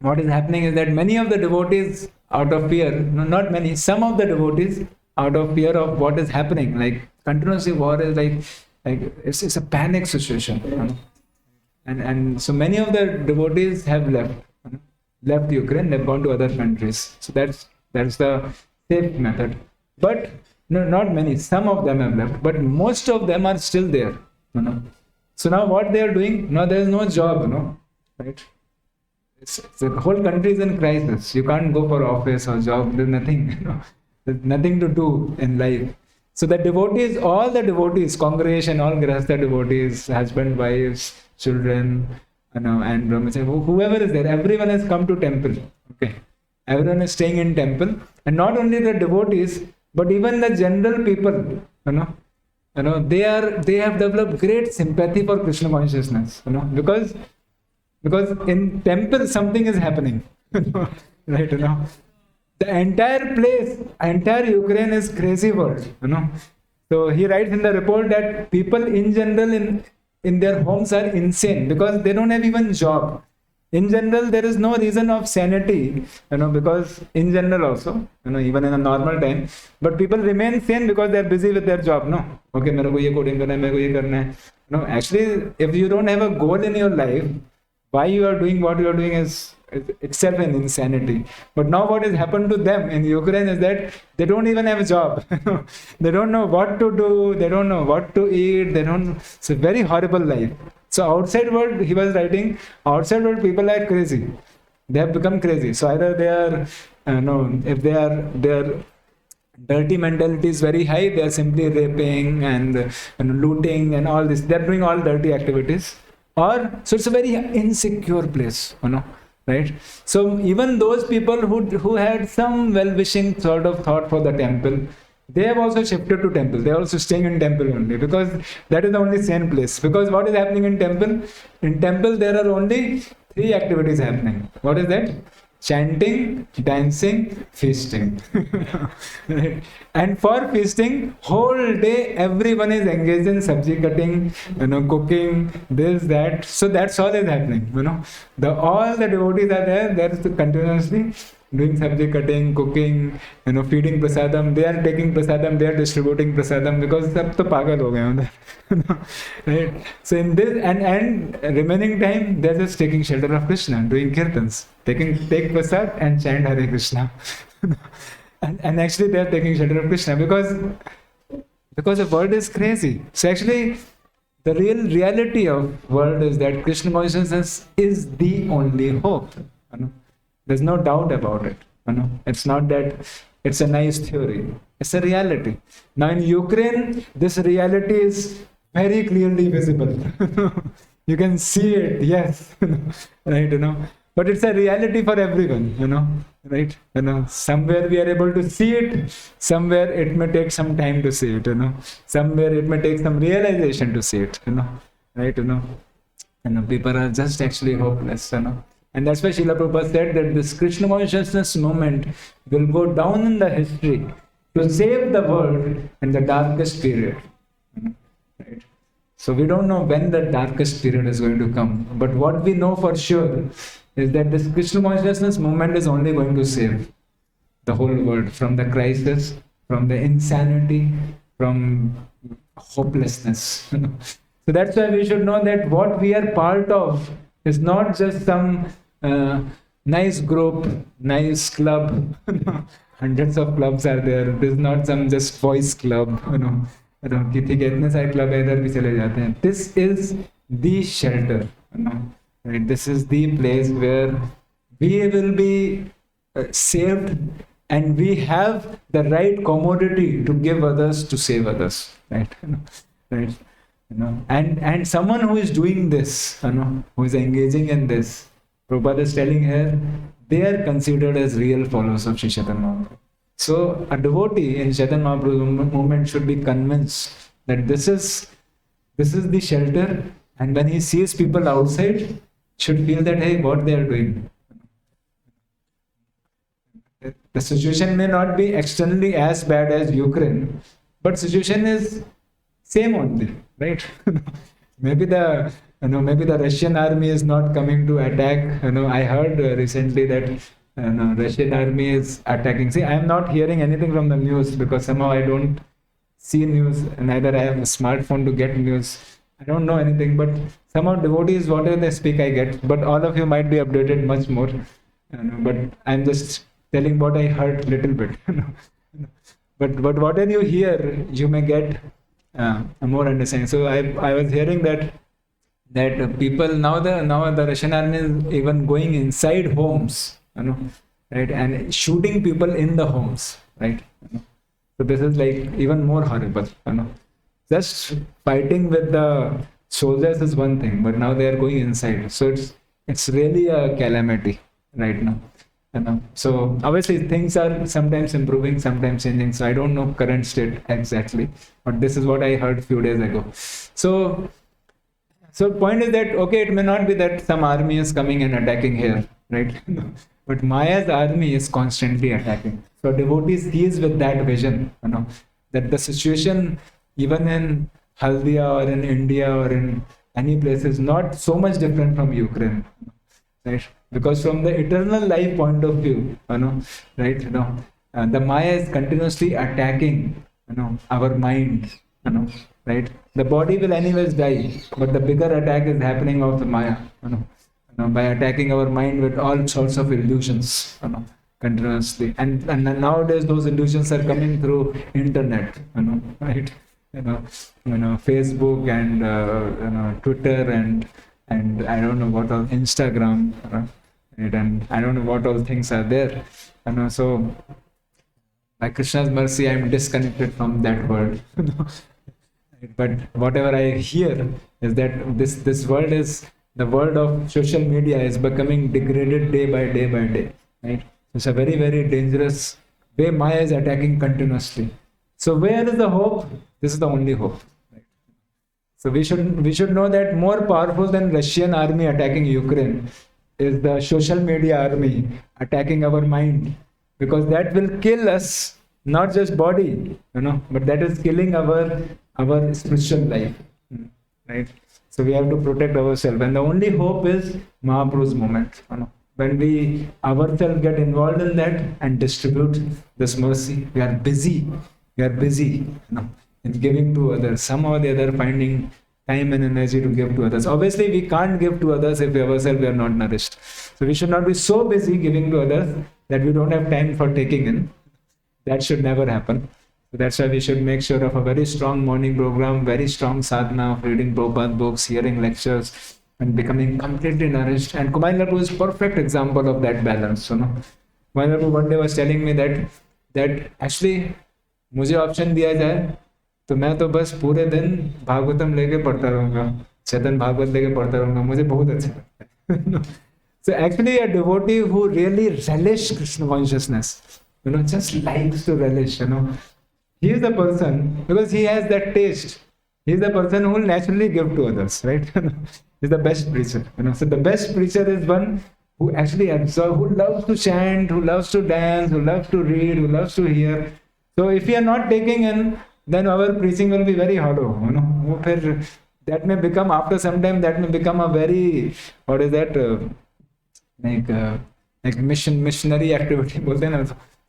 what is happening is that many of the devotees, out of fear, not many, some of the devotees, out of fear of what is happening, like continuously war is like it's a panic situation, and so many of the devotees have left Ukraine, they've gone to other countries. So that's the safe method. But no, not many, some of them have left, but most of them are still there. So now what they are doing? Now there is no job, right? The whole country is in crisis. You can't go for office or job. There's nothing, there's nothing to do in life. So the devotees, all the devotees, congregation, all Grihastha devotees, husband, wives, children, and brahmachari, whoever is there, everyone has come to temple. Okay, everyone is staying in temple, and not only the devotees, but even the general people, they have developed great sympathy for Krishna consciousness, because in temple something is happening, right? The entire place, entire Ukraine is crazy world, So he writes in the report that people in general in their homes are insane because they don't have even job. In general, there is no reason of sanity, because in general also, even in a normal time, but people remain sane because they are busy with their job, no? Okay, मेरे को ये coding करना है, मेरे को ये करना है. No, actually, if you don't have a goal in your life, why you are doing what you are doing is itself an insanity. But now what has happened to them in Ukraine is that they don't even have a job. They don't know what to do. They don't know what to eat. It's a very horrible life. So outside world, he was writing, outside world people are crazy. They have become crazy. So either they are, if their dirty mentality is very high, they are simply raping and looting and all this. They are doing all dirty activities. So it's a very insecure place, right? So even those people who had some well-wishing sort of thought for the temple, they have also shifted to temple. They are also staying in temple only because that is the only sane place. Because what is happening in temple? In temple there are only 3 activities happening. What is that? chanting, dancing, feasting. Right? And for feasting, whole day everyone is engaged in sabji cutting, cooking, this, that. So that's all is happening. All the devotees are there. They're continuously doing sabji cutting, cooking, feeding prasadam. They are taking prasadam. They are distributing prasadam because sab to pagal ho gaye udhar. Right? So in this and remaining time, they're just taking shelter of Krishna, doing kirtans, take prasad and chant Hare Krishna. and actually they're taking shelter of Krishna because the world is crazy. So actually, the reality of world is that Krishna consciousness is the only hope. There's no doubt about it. It's not that it's a nice theory. It's a reality. Now in Ukraine, this reality is very clearly visible. You can see it, yes. Right, but it's a reality for everyone, right? Somewhere we are able to see it, somewhere it may take some time to see it, somewhere it may take some realization to see it, right? People are just actually hopeless, And that's why Srila Prabhupada said that this Krishna consciousness movement will go down in the history to save the world in the darkest period. Right? So we don't know when the darkest period is going to come. But what we know for sure is that this Krishna consciousness movement is only going to save the whole world from the crisis, from the insanity, from hopelessness. So that's why we should know that what we are part of is not just some nice group, nice club. Hundreds of clubs are there. This is not some just voice club. This is the shelter. Right? This is the place where we will be saved, and we have the right commodity to give others, to save others. Right? Right? And someone who is doing this, who is engaging in this, Prabhupada is telling here, they are considered as real followers of Sri Chaitanya Mahaprabhu. So a devotee in Chaitanya Mahaprabhu movement should be convinced that this is the shelter, and when he sees people outside, should feel that, hey, what they are doing. The situation may not be externally as bad as Ukraine, but situation is same only, right? Maybe the Russian army is not coming to attack. I heard recently that Russian army is attacking. See, I am not hearing anything from the news because somehow I don't see news. Neither I have a smartphone to get news. I don't know anything, but somehow devotees, whatever they speak, I get. But all of you might be updated much more. But I'm just telling what I heard little bit. But whatever you hear, you may get a more understanding. So I was hearing that people now the Russian army is even going inside homes, right, and shooting people in the homes, right. So this is like even more horrible. Just fighting with the soldiers is one thing, but now they are going inside. So it's really a calamity right now. So obviously things are sometimes improving, sometimes changing. So I don't know current state exactly, but this is what I heard few days ago. So point is that, okay, it may not be that some army is coming and attacking here, right? But Maya's army is constantly attacking. So devotee sees with that vision, that the situation even in Haldia or in India or in any place is not so much different from Ukraine, right? Because from the eternal life point of view, right, the Maya is continuously attacking, our mind, right? The body will anyways die, but the bigger attack is happening of the Maya, by attacking our mind with all sorts of illusions, continuously. And nowadays those illusions are coming through internet, right? Facebook and Twitter and I don't know what all, Instagram, right? And I don't know what all things are there, so by Krishna's mercy I am disconnected from that world. But whatever I hear is that this world is, the world of social media is becoming degraded day by day, right? It's a very, very dangerous way Maya is attacking continuously. So where is the hope? This is the only hope. Right? So we should know that more powerful than Russian army attacking Ukraine is the social media army attacking our mind, because that will kill us, not just body, but that is killing our spiritual life, right? So we have to protect ourselves, and the only hope is Mahaprabhu's moment. When we ourselves get involved in that and distribute this mercy, we are busy. In giving to others. Somehow or the other, finding time and energy to give to others. Obviously, we can't give to others if we ourselves we are not nourished. So we should not be so busy giving to others that we don't have time for taking in. That should never happen. So that's why we should make sure of a very strong morning program, very strong sadhana of reading Prabhupada books, hearing lectures, and becoming completely nourished. And Kumar is perfect example of that balance. Kumar one day was telling me that actually मुझे option दिया जाए तो मैं तो बस पूरे दिन भागवतम लेके पढ़ता रहूंगा, चेतन भागवत लेके पढ़ता रहूंगा, मुझे बहुत अच्छा लगता है. So actually a devotee who really relish Krishna consciousness, just likes to relish, he is the person, because he has that taste, he is the person who will naturally give to others, right? He's the best preacher, so the best preacher is one who actually absorbs, who loves to chant, who loves to dance, who loves to read, who loves to hear. So if we are not taking in, then our preaching will be very hollow. That may become, after some time, that may become a very, what is that, like missionary activity.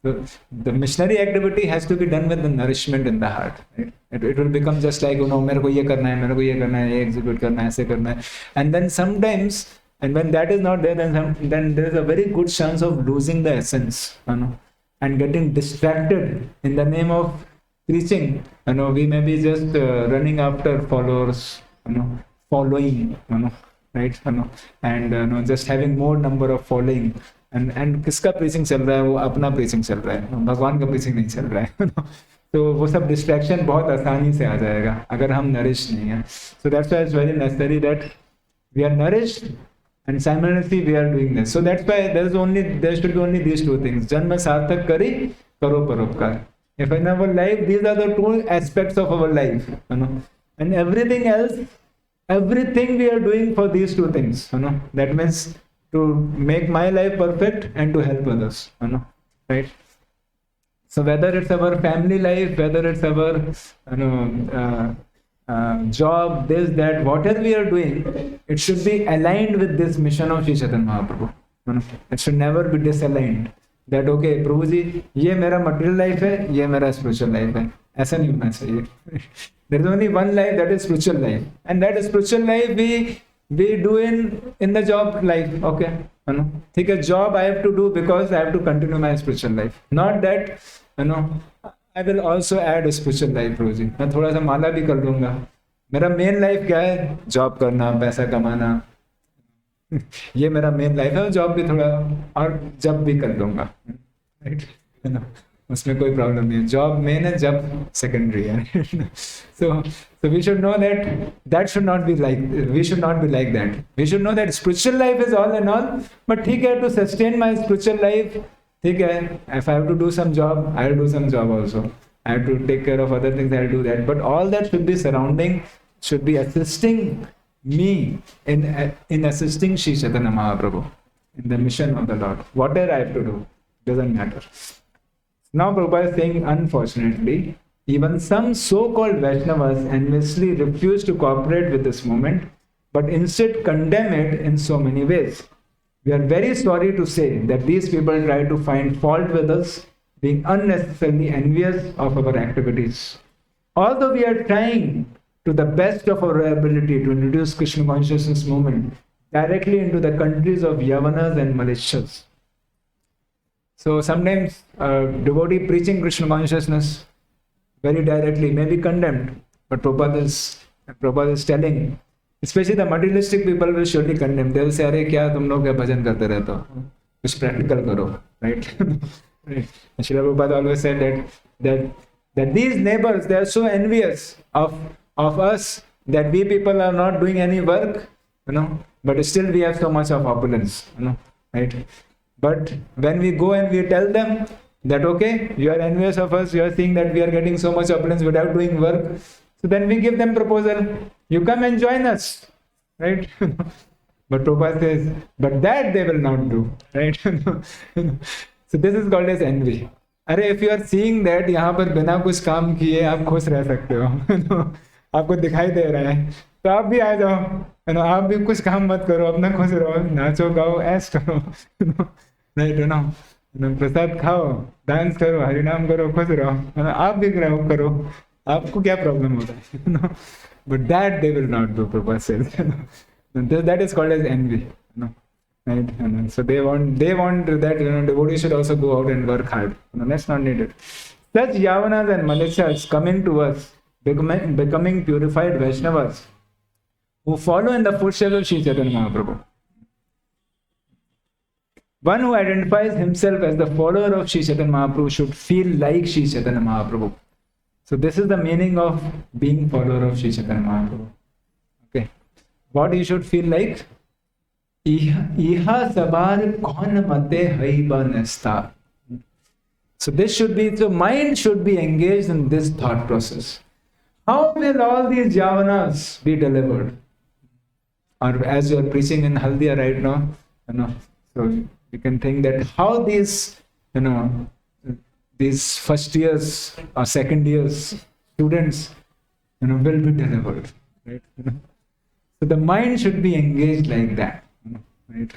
So the missionary activity has to be done with the nourishment in the heart. Right? It will become just like, मेरे को ये करना है, ये execute करना है, ऐसे करना है. And then sometimes, and when that is not there, then there is a very good chance of losing the essence. And getting distracted in the name of preaching. We may be just running after followers, following, right? And just having more number of following. And किसका preaching चल रहा है, वो अपना preaching चल रहा है, भगवान का preaching नहीं चल रहा है. तो वो सब distraction बहुत आसानी से आ जाएगा अगर हम nourished नहीं हैं. So that's why it's very necessary that we are nourished and simultaneously we are doing this. So that's why there should be only these two things. Janma sarthak kari, karo paropkar. If in our life, these are the two aspects of our life. And everything else, everything we are doing for these two things. That means to make my life perfect and to help others. Right? So whether it's our family life, whether it's our job, this, that, whatever we are doing, it should be aligned with this mission of Sri Chaitanya Mahaprabhu. It should never be disaligned. That okay, Prabhu ji, ये मेरा material life है, ये मेरा spiritual life है. ऐसा नहीं होना चाहिए. There is only one life, that is spiritual life, and that spiritual life we do in the job life. Okay, ठीक है, job I have to do because I have to continue my spiritual life. Not that I will also add a spiritual life, Prabhu ji. मैं थोड़ा सा माला भी कर लूंगा. मेरा main life क्या है? जॉब करना, पैसा कमाना. ये मेरा मेन लाइफ है. जॉब भी थोड़ा और जब भी कर लूंगा, राइट? उसमें कोई प्रॉब्लम नहीं है. जॉब मेन है, जब सेकेंडरी है. So we should know that should not be like, we should not be like that. We should know that spiritual life is all and all. But ठीक है, to sustain my spiritual life, ठीक है, if I have to do some job, I will do some job also. I have to take care of other things, I will do that. But all that should be surrounding, should be assisting me in assisting Sri Chaitanya Mahaprabhu in the mission of the Lord. Whatever I have to do, doesn't matter. Now Prabhupada is saying, unfortunately, even some so-called Vaishnavas enviously refuse to cooperate with this movement, but instead condemn it in so many ways. We are very sorry to say that these people try to find fault with us, being unnecessarily envious of our activities. Although we are trying to the best of our ability to introduce Krishna consciousness movement directly into the countries of Yavanas and Malaysians. So sometimes devotee preaching Krishna consciousness very directly may be condemned, but Prabhupada is telling, especially the materialistic people will surely condemn. They will say, "Arey kya tum log bhajan karte rehte ho? Kuch practical karo," right? Right. Srila Prabhupada always said that these neighbors, they are so envious of us that we people are not doing any work, but still we have so much of opulence, right? But when we go and we tell them that okay, you are envious of us, you are seeing that we are getting so much opulence without doing work, so then we give them proposal, you come and join us, right? But Prabhupada says, but that they will not do, right? So this is called as envy. अरे if you are seeing that यहाँ पर बिना कुछ काम किए आप खुश रह सकते हो, आपको दिखाई दे रहा है, तो आप भी आ जाओ, आप भी कुछ काम मत करो, अपना खुश रहो, नाचो गाओ, ऐश करो, राइट, प्रसाद खाओ, डांस करो, हरिनाम करो, खुश रहो, आप भी करो, आपको क्या प्रॉब्लम होता है? But that they will not do, Prabhupada says. That is called as envy, right? So they want that devotees should also go out and work hard. That's not needed. Such Yavanas and Malishas coming to us, becoming purified Vaishnavas, who follow in the footsteps of Sri Chaitanya Mahaprabhu. One who identifies himself as the follower of Sri Chaitanya Mahaprabhu should feel like Sri Chaitanya Mahaprabhu. So this is the meaning of being follower of Sri Chaitanya Mahaprabhu. Okay. What you should feel like? Iha sabar kaun mate haiba nesta. So this should be, so mind should be engaged in this thought process. How will all these javanas be delivered? Or as you are preaching in Haldia right now, so you can think that how these, these first years or second years students, will be delivered, right? So the mind should be engaged like that, right?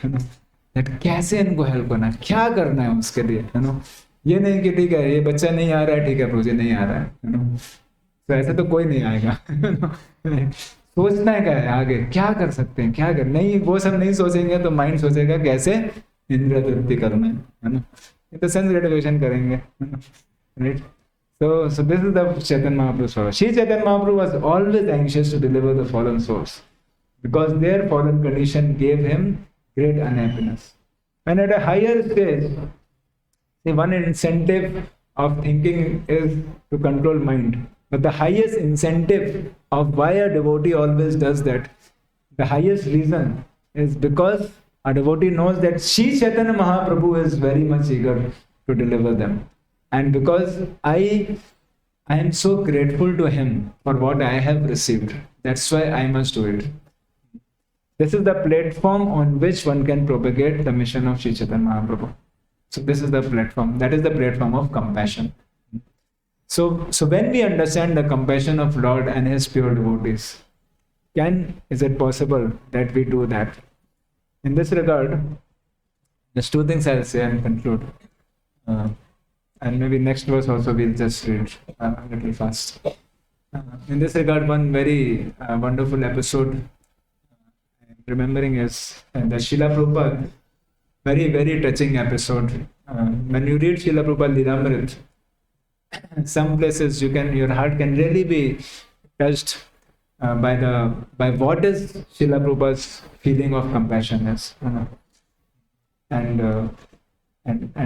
That कैसे इनको help करना, क्या करना है उसके लिए, ये नहीं कि ठीक है ये बच्चा नहीं आ रहा है, ठीक है प्रोजे नहीं आ रहा है, तो ऐसे तो कोई नहीं आएगा, सोचना है क्या है आगे, क्या कर सकते हैं, क्या कर नहीं, वो सब नहीं सोचेंगे तो माइंड सोचेगा कैसे इंद्रिय तृप्ति करना है ना, ये तो सेंस ग्रेटिफिकेशन करेंगे, right? So this is the Chaitanya Mahaprabhu's power. Sri Chaitanya Mahaprabhu was always anxious to deliver the fallen souls because their fallen condition gave him great unhappiness. And at a higher stage, the one incentive of thinking is to control mind. But the highest incentive of why a devotee always does that, the highest reason is because a devotee knows that Sri Chaitanya Mahaprabhu is very much eager to deliver them. And because I am so grateful to him for what I have received, that's why I must do it. This is the platform on which one can propagate the mission of Sri Chaitanya Mahaprabhu. So this is the platform. That is the platform of compassion. So when we understand the compassion of Lord and his pure devotees, is it possible that we do that? In this regard, there's two things I'll say and conclude. And maybe next verse also we'll just read a little fast. In this regard, one very wonderful episode I'm remembering is the Srila Prabhupada, very, very touching episode. When you read Srila Prabhupada Lilamrit, some places your heart can really be touched by what is Srila Prabhupada's feeling of compassion is. And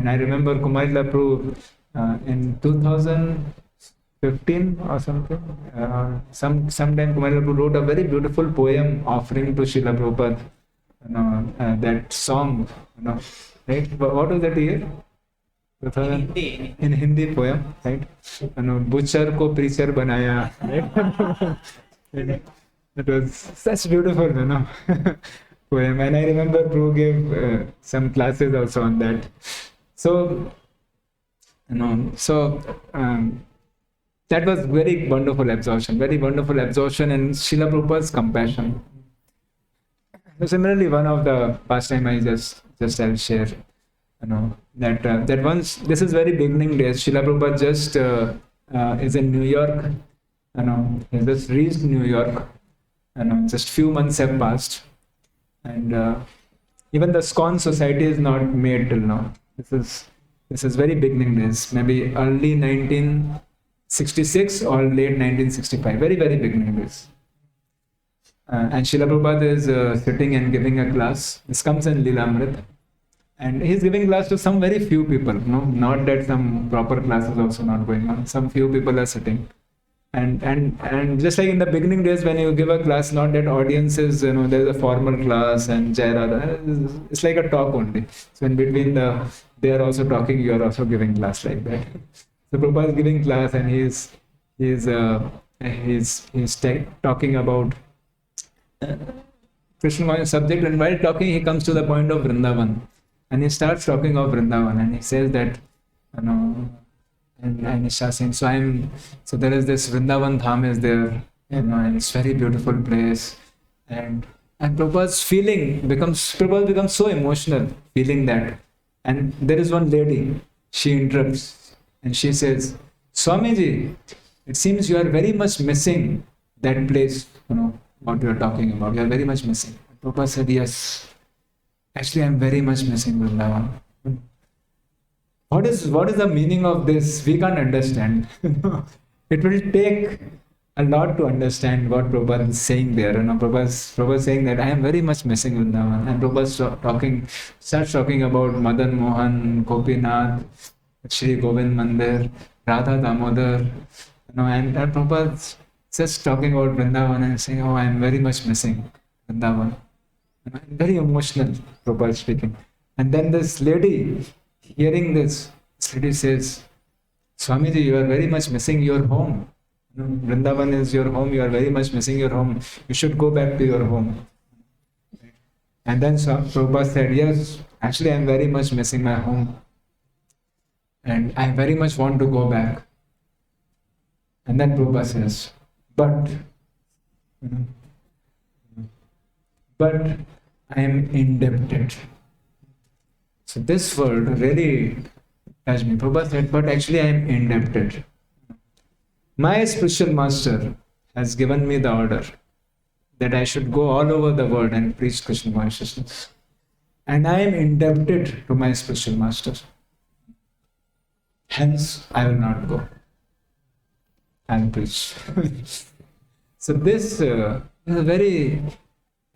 I remember Kumar Prabhu in 2015 or something, sometime Kumar Prabhu wrote a very beautiful poem offering to Srila Prabhupada, that song, right? What was that year? In Hindi poem, right? Butcher ko preacher banaya, right? It was such beautiful, poem, and I remember Prabhu gave some classes also on that. So that was very wonderful absorption in Srila Prabhupada's compassion. So similarly, one of the pastime I just I'll share, that once, this is very beginning days, Srila Prabhupada just is in New York, he just reached New York, just few months have passed. And even the Iskcon society is not made till now. This is very beginning days, maybe early 1966 or late 1965, very, very beginning days. And Srila Prabhupada is sitting and giving a class. This comes in Lila, and he's giving class to some very few people. Not that some proper class is also not going on. Some few people are sitting. And just like in the beginning days when you give a class, not that audiences, there's a formal class and Jai Radha, it's like a talk only. So in between they are also talking, you are also giving class like that. So Prabhupada is giving class and he's talking about Krishna consciousness subject, and while talking, he comes to the point of Vrindavan, and he starts talking of Vrindavan, and he says that, you know, and he starts saying, so there is this Vrindavan Dham is there, you know, and it's very beautiful place, and Prabhupada becomes so emotional feeling that, and there is one lady, she interrupts, and she says, Swamiji, it seems you are very much missing that place, you know, what you are talking about. You are very much missing. Prabhupada said, yes, actually I am very much missing Vrindavan. What is the meaning of this? We can't understand. It will take a lot to understand what Prabhupada is saying there. You know, Prabhupada is saying that I am very much missing Vrindavan. And Prabhupada starts talking about Madan Mohan, Gopinath, Shri Govind Mandir, Radha Damodar, you know, and Prabhupada just talking about Vrindavan and saying, oh, I am very much missing Vrindavan. You know, very emotional, Prabhupada speaking. And then this lady, hearing this lady says, Swamiji, you are very much missing your home. You know, Vrindavan is your home, you are very much missing your home. You should go back to your home. And then Prabhupada said, yes, actually I am very much missing my home. And I very much want to go back. And then Prabhupada says, but I am indebted. So this word really touched me. Prabhupada said, but actually I am indebted. My spiritual master has given me the order that I should go all over the world and preach Krishna consciousness. And I am indebted to my spiritual master. Hence, I will not go and preach. So this is a very...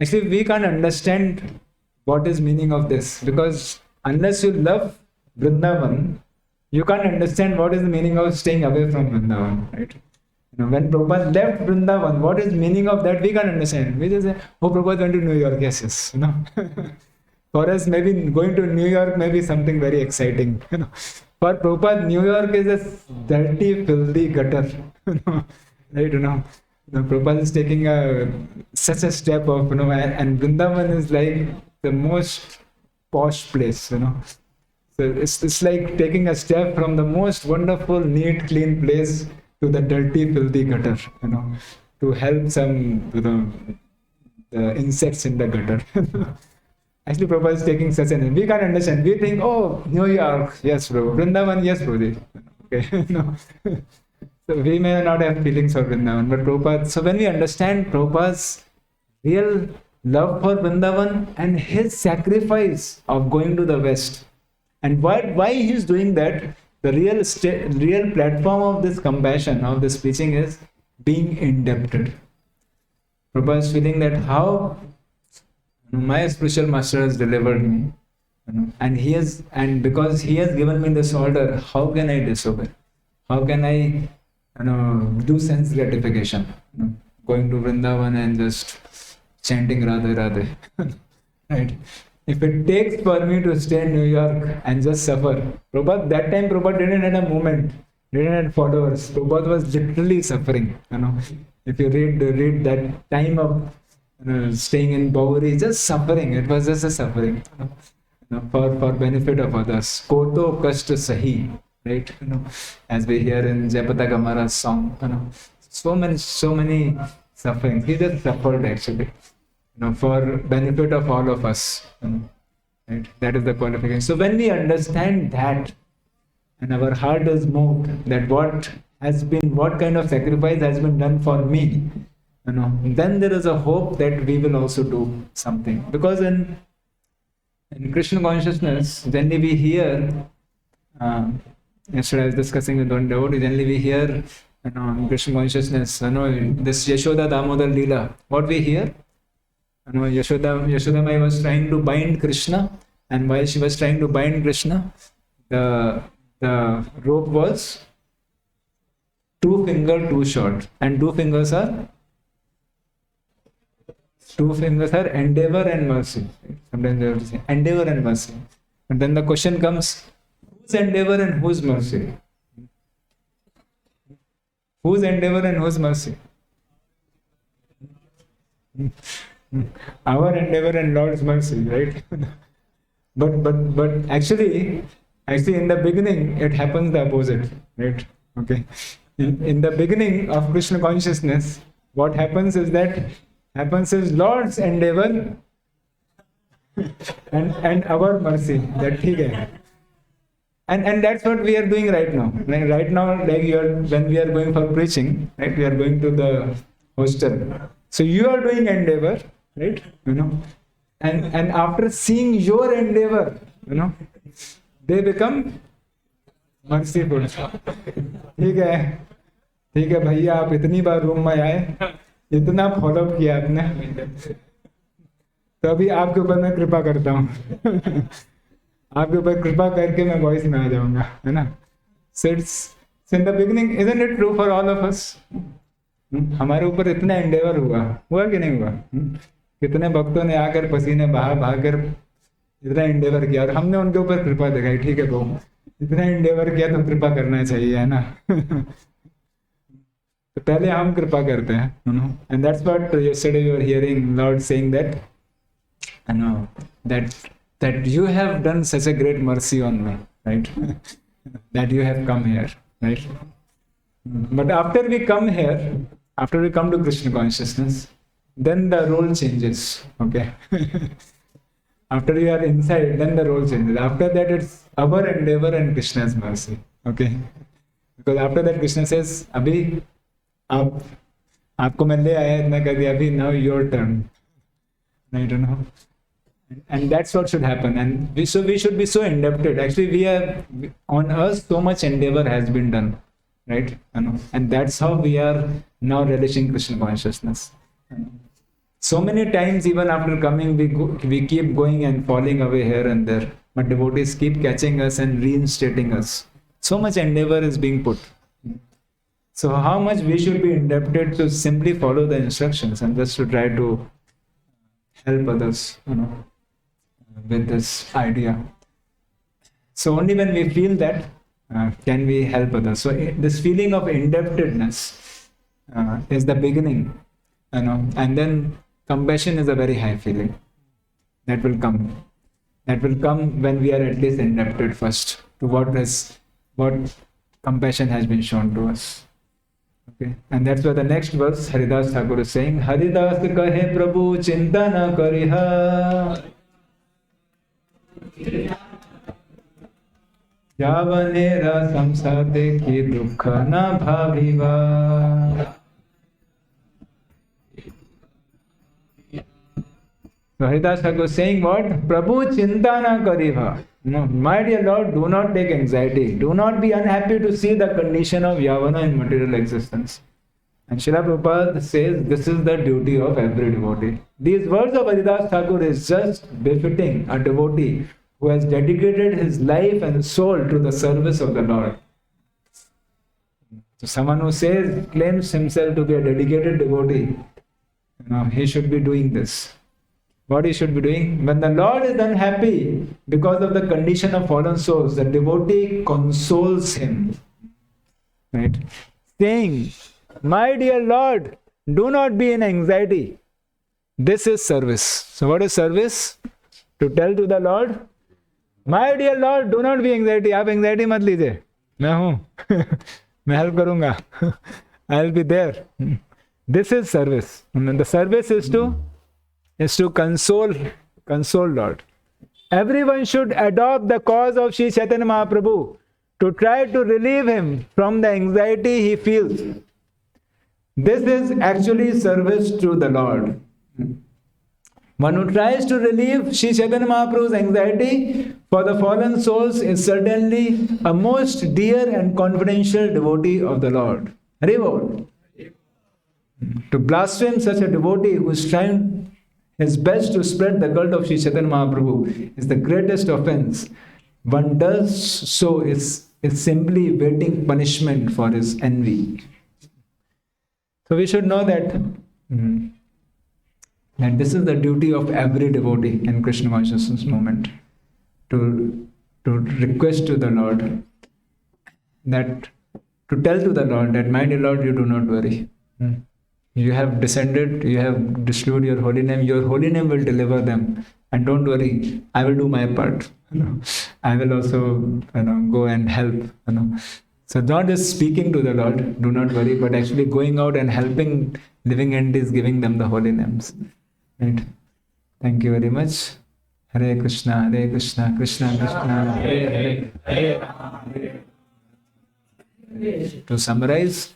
Actually, we can't understand what is meaning of this, because unless you love Vrindavan, you can't understand what is the meaning of staying away from Vrindavan, right? You know, when Prabhupada left Vrindavan, what is meaning of that? We can't understand. We just say, oh, Prabhupada went to New York. Yes. You know, for us, maybe going to New York may be something very exciting. You know, for Prabhupada, New York is a dirty, filthy gutter. You know, right? You know, Prabhupada is taking such a step of, you know, and Vrindavan is like the most posh place. You know. So it's like taking a step from the most wonderful, neat, clean place to the dirty, filthy gutter, you know, to help some, you know, the insects in the gutter. Actually, Prabhupada is taking such an... We can't understand. We think, oh, New York, yes, Prabhu. Vrindavan, yes, Prabhu. Okay, no. So we may not have feelings for Vrindavan, but Prabhupada... So when we understand Prabhupada's real love for Vrindavan and his sacrifice of going to the West, and why he is doing that, the real platform of this compassion, of this preaching, is being indebted. Prabhupada is feeling that how my spiritual master has delivered me, you know, and because he has given me this order, how can I disobey? How can I, you know, do sense gratification? You know, going to Vrindavan and just chanting Radhe Radhe, right? If it takes for me to stay in New York and just suffer, that time Prabhupada didn't have a movement, didn't have followers. Prabhupada was literally suffering. You know, if you read that time of, you know, staying in Bauri, just suffering. It was just a suffering, you know, for benefit of others. Koto kashta sahi, right? You know, as we hear in Jayapata Gamara's song. You know, so many sufferings. He just suffered actually. You know, for benefit of all of us, you know, right? That is the qualification. So when we understand that, and our heart is moved that what kind of sacrifice has been done for me, you know, then there is a hope that we will also do something. Because in Krishna consciousness, generally we hear, yesterday I was discussing with one devotee, generally we hear, you know, in Krishna consciousness, you know, this Yashoda Damodar Lila, what we hear? You know, Yashodamai was trying to bind Krishna, and while she was trying to bind Krishna, the rope was 2 finger too short, and 2 fingers are endeavor and mercy. Sometimes they have to say endeavor and mercy, and then the question comes: whose endeavor and whose mercy? Whose endeavor and whose mercy? Our endeavor and Lord's mercy, right? but actually in the beginning it happens the opposite, right? Okay. In the beginning of Krishna consciousness, what happens is Lord's endeavor and our mercy. That ठीक है. And that's what we are doing right now. Right now, when we are going for preaching, right? We are going to the hostel. So you are doing endeavor, right? And after seeing your endeavor, they become merciful. ठीक है भैया, आप इतनी बार room में आए, इतना follow किया आपने, तो अभी आपके ऊपर मैं कृपा करता हूँ. आपके ऊपर कृपा करके मैं वॉइस में आ जाऊंगा, है ना? So it's in the beginning, isn't it true for all of us? हमारे ऊपर इतना एंडेवर हुआ कि नहीं हुआ? कितने भक्तों ने आकर पसीने बहा कर इतना एंडेवर किया और हमने उनके ऊपर कृपा दिखाई. ठीक है प्रभु, इतना एंडेवर किया तो कृपा करना चाहिए, है ना? तो पहले हम कृपा करते हैं, and that's what yesterday you were hearing Lord saying that, that you have done such a great mercy on me, right? That you have come here, right? But after we come here, after we come to Krishna consciousness, then the role changes, okay? After you are inside, then the role changes. After that, it's our endeavor and Krishna's mercy, okay? Because after that, Krishna says, Abhi, आपको मैं ले आया इतना कर दिया, अभी now your turn, right? And that's what should happen. And we should be so indebted. Actually, on us so much endeavor has been done, right? And that's how we are now relishing Krishna consciousness. So many times, even after coming, we keep going and falling away here and there. But devotees keep catching us and reinstating us. So much endeavor is being put. So how much we should be indebted to simply follow the instructions and just to try to help others, with this idea. So only when we feel that can we help others. So this feeling of indebtedness is the beginning, and then compassion is a very high feeling that will come. That will come when we are at least indebted first to what compassion has been shown to us. Okay, and that's why the next verse Haridas Thakur is saying, Haridas kahe Prabhu chinta na kariha, yavanera samsate ki dukha na bhaviva. So Haridas Thakur is saying what? Prabhu chinta na kariha. No, my dear Lord, do not take anxiety. Do not be unhappy to see the condition of Yavana in material existence. And Srila Prabhupada says this is the duty of every devotee. These words of Haridas Thakur is just befitting a devotee who has dedicated his life and soul to the service of the Lord. So someone who claims himself to be a dedicated devotee, he should be doing this. What he should be doing? When the Lord is unhappy because of the condition of fallen souls, the devotee consoles him, right? Saying, my dear Lord, do not be in anxiety. This is service. So what is service? To tell to the Lord, my dear Lord, do not be anxiety. आप anxiety मत लीजिए, मैं हूँ, मैं help करूँगा, I'll be there. This is service. And the service is to console Lord. Everyone should adopt the cause of Sri Chaitanya Mahaprabhu to try to relieve him from the anxiety he feels. This is actually service to the Lord. One who tries to relieve Sri Chaitanya Mahaprabhu's anxiety for the fallen souls is certainly a most dear and confidential devotee of the Lord. Haribol. To blaspheme such a devotee who is trying his best to spread the cult of Sri Chaitanya Mahaprabhu is the greatest offense. One does so is simply waiting punishment for his envy. So we should know that this is the duty of every devotee in Krishna consciousness movement, to request to the Lord, that to tell to the Lord that, my dear Lord, you do not worry. You have descended, you have distributed your holy name will deliver them. And don't worry, I will do my part. I will also go and help. So not just speaking to the Lord, do not worry, but actually going out and helping living entities, giving them the holy names. Right? Thank you very much. Hare Krishna, Krishna Krishna, Hare Hare. To summarize,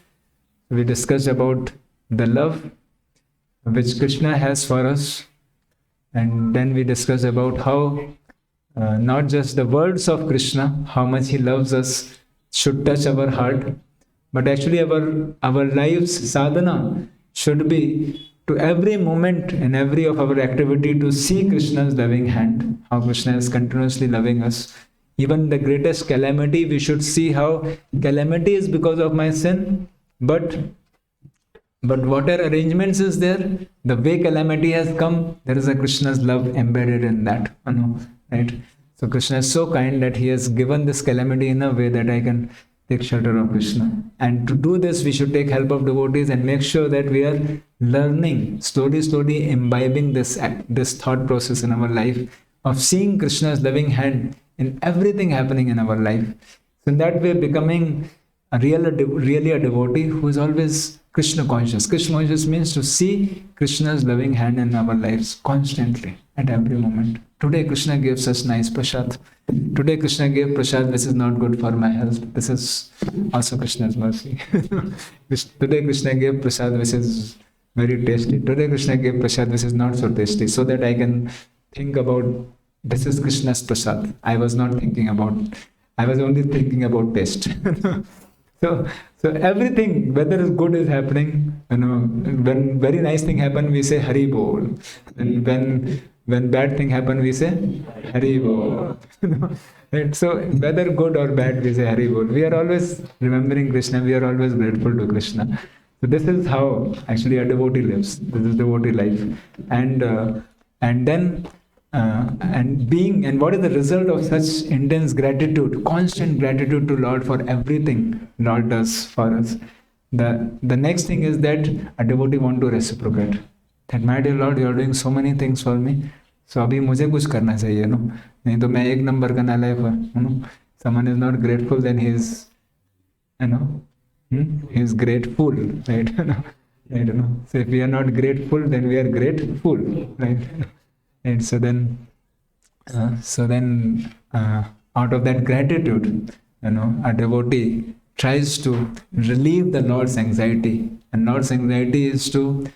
we discussed about the love which Krishna has for us, and then we discussed about how not just the words of Krishna, how much he loves us should touch our heart, but actually our lives sadhana should be to every moment and every of our activity to see Krishna's loving hand, how Krishna is continuously loving us. Even the greatest calamity, we should see how calamity is because of my sin, but whatever arrangements is there, the way calamity has come, there is a Krishna's love embedded in that. Right? So Krishna is so kind that he has given this calamity in a way that I can take shelter of Krishna. And to do this, we should take help of devotees and make sure that we are learning, slowly imbibing this thought process in our life of seeing Krishna's loving hand in everything happening in our life. So in that way, becoming really a devotee who is always Krishna conscious. Krishna conscious means to see Krishna's loving hand in our lives constantly, at every moment. Today Krishna gave such nice prasad. Today Krishna gave prasad which is not good for my health. This is also Krishna's mercy. Today Krishna gave prasad which is very tasty. Today Krishna gave prasad which is not so tasty, so that I can think about this is Krishna's prasad. I was only thinking about taste. So everything, whether good is happening, when very nice thing happen, we say Hari Bol. And when bad thing happen, we say Hari Bol. Right? So whether good or bad, we say Hari Bol. We are always remembering Krishna. We are always grateful to Krishna. So this is how actually a devotee lives. This is devotee life. And what is the result of such intense gratitude, constant gratitude to Lord for everything Lord does for us? The next thing is that a devotee want to reciprocate. That my dear Lord, you are doing so many things for me. So अभी मुझे कुछ करना चाहिए, नहीं तो मैं एक number का नालायक. Someone is not grateful, then he is, he is grateful, right? Right? So if we are not grateful, then we are grateful, right? And so then, out of that gratitude, a devotee tries to relieve the Lord's anxiety, and Lord's anxiety is to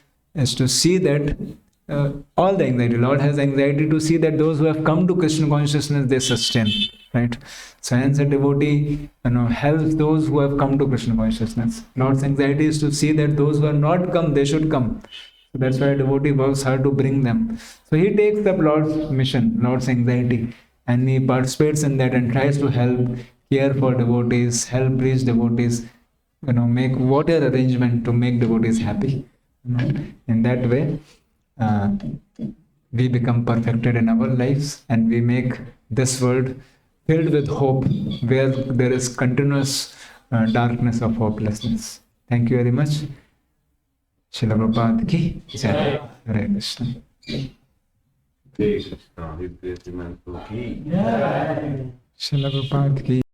see that all the anxiety. Lord has anxiety to see that those who have come to Krishna consciousness, they sustain, right? So hence a devotee, helps those who have come to Krishna consciousness. Lord's anxiety is to see that those who have not come, they should come. So that's why a devotee works hard to bring them. So he takes up Lord's mission, Lord's anxiety, and he participates in that and tries to help, care for devotees, help reach devotees, make whatever arrangement to make devotees happy. In that way, we become perfected in our lives, and we make this world filled with hope where there is continuous darkness of hopelessness. Thank you very much. Srila Prabhupada ki jai. Hare Krishna. Jai Krishna, His Grace Immense ki. Srila Prabhupada ki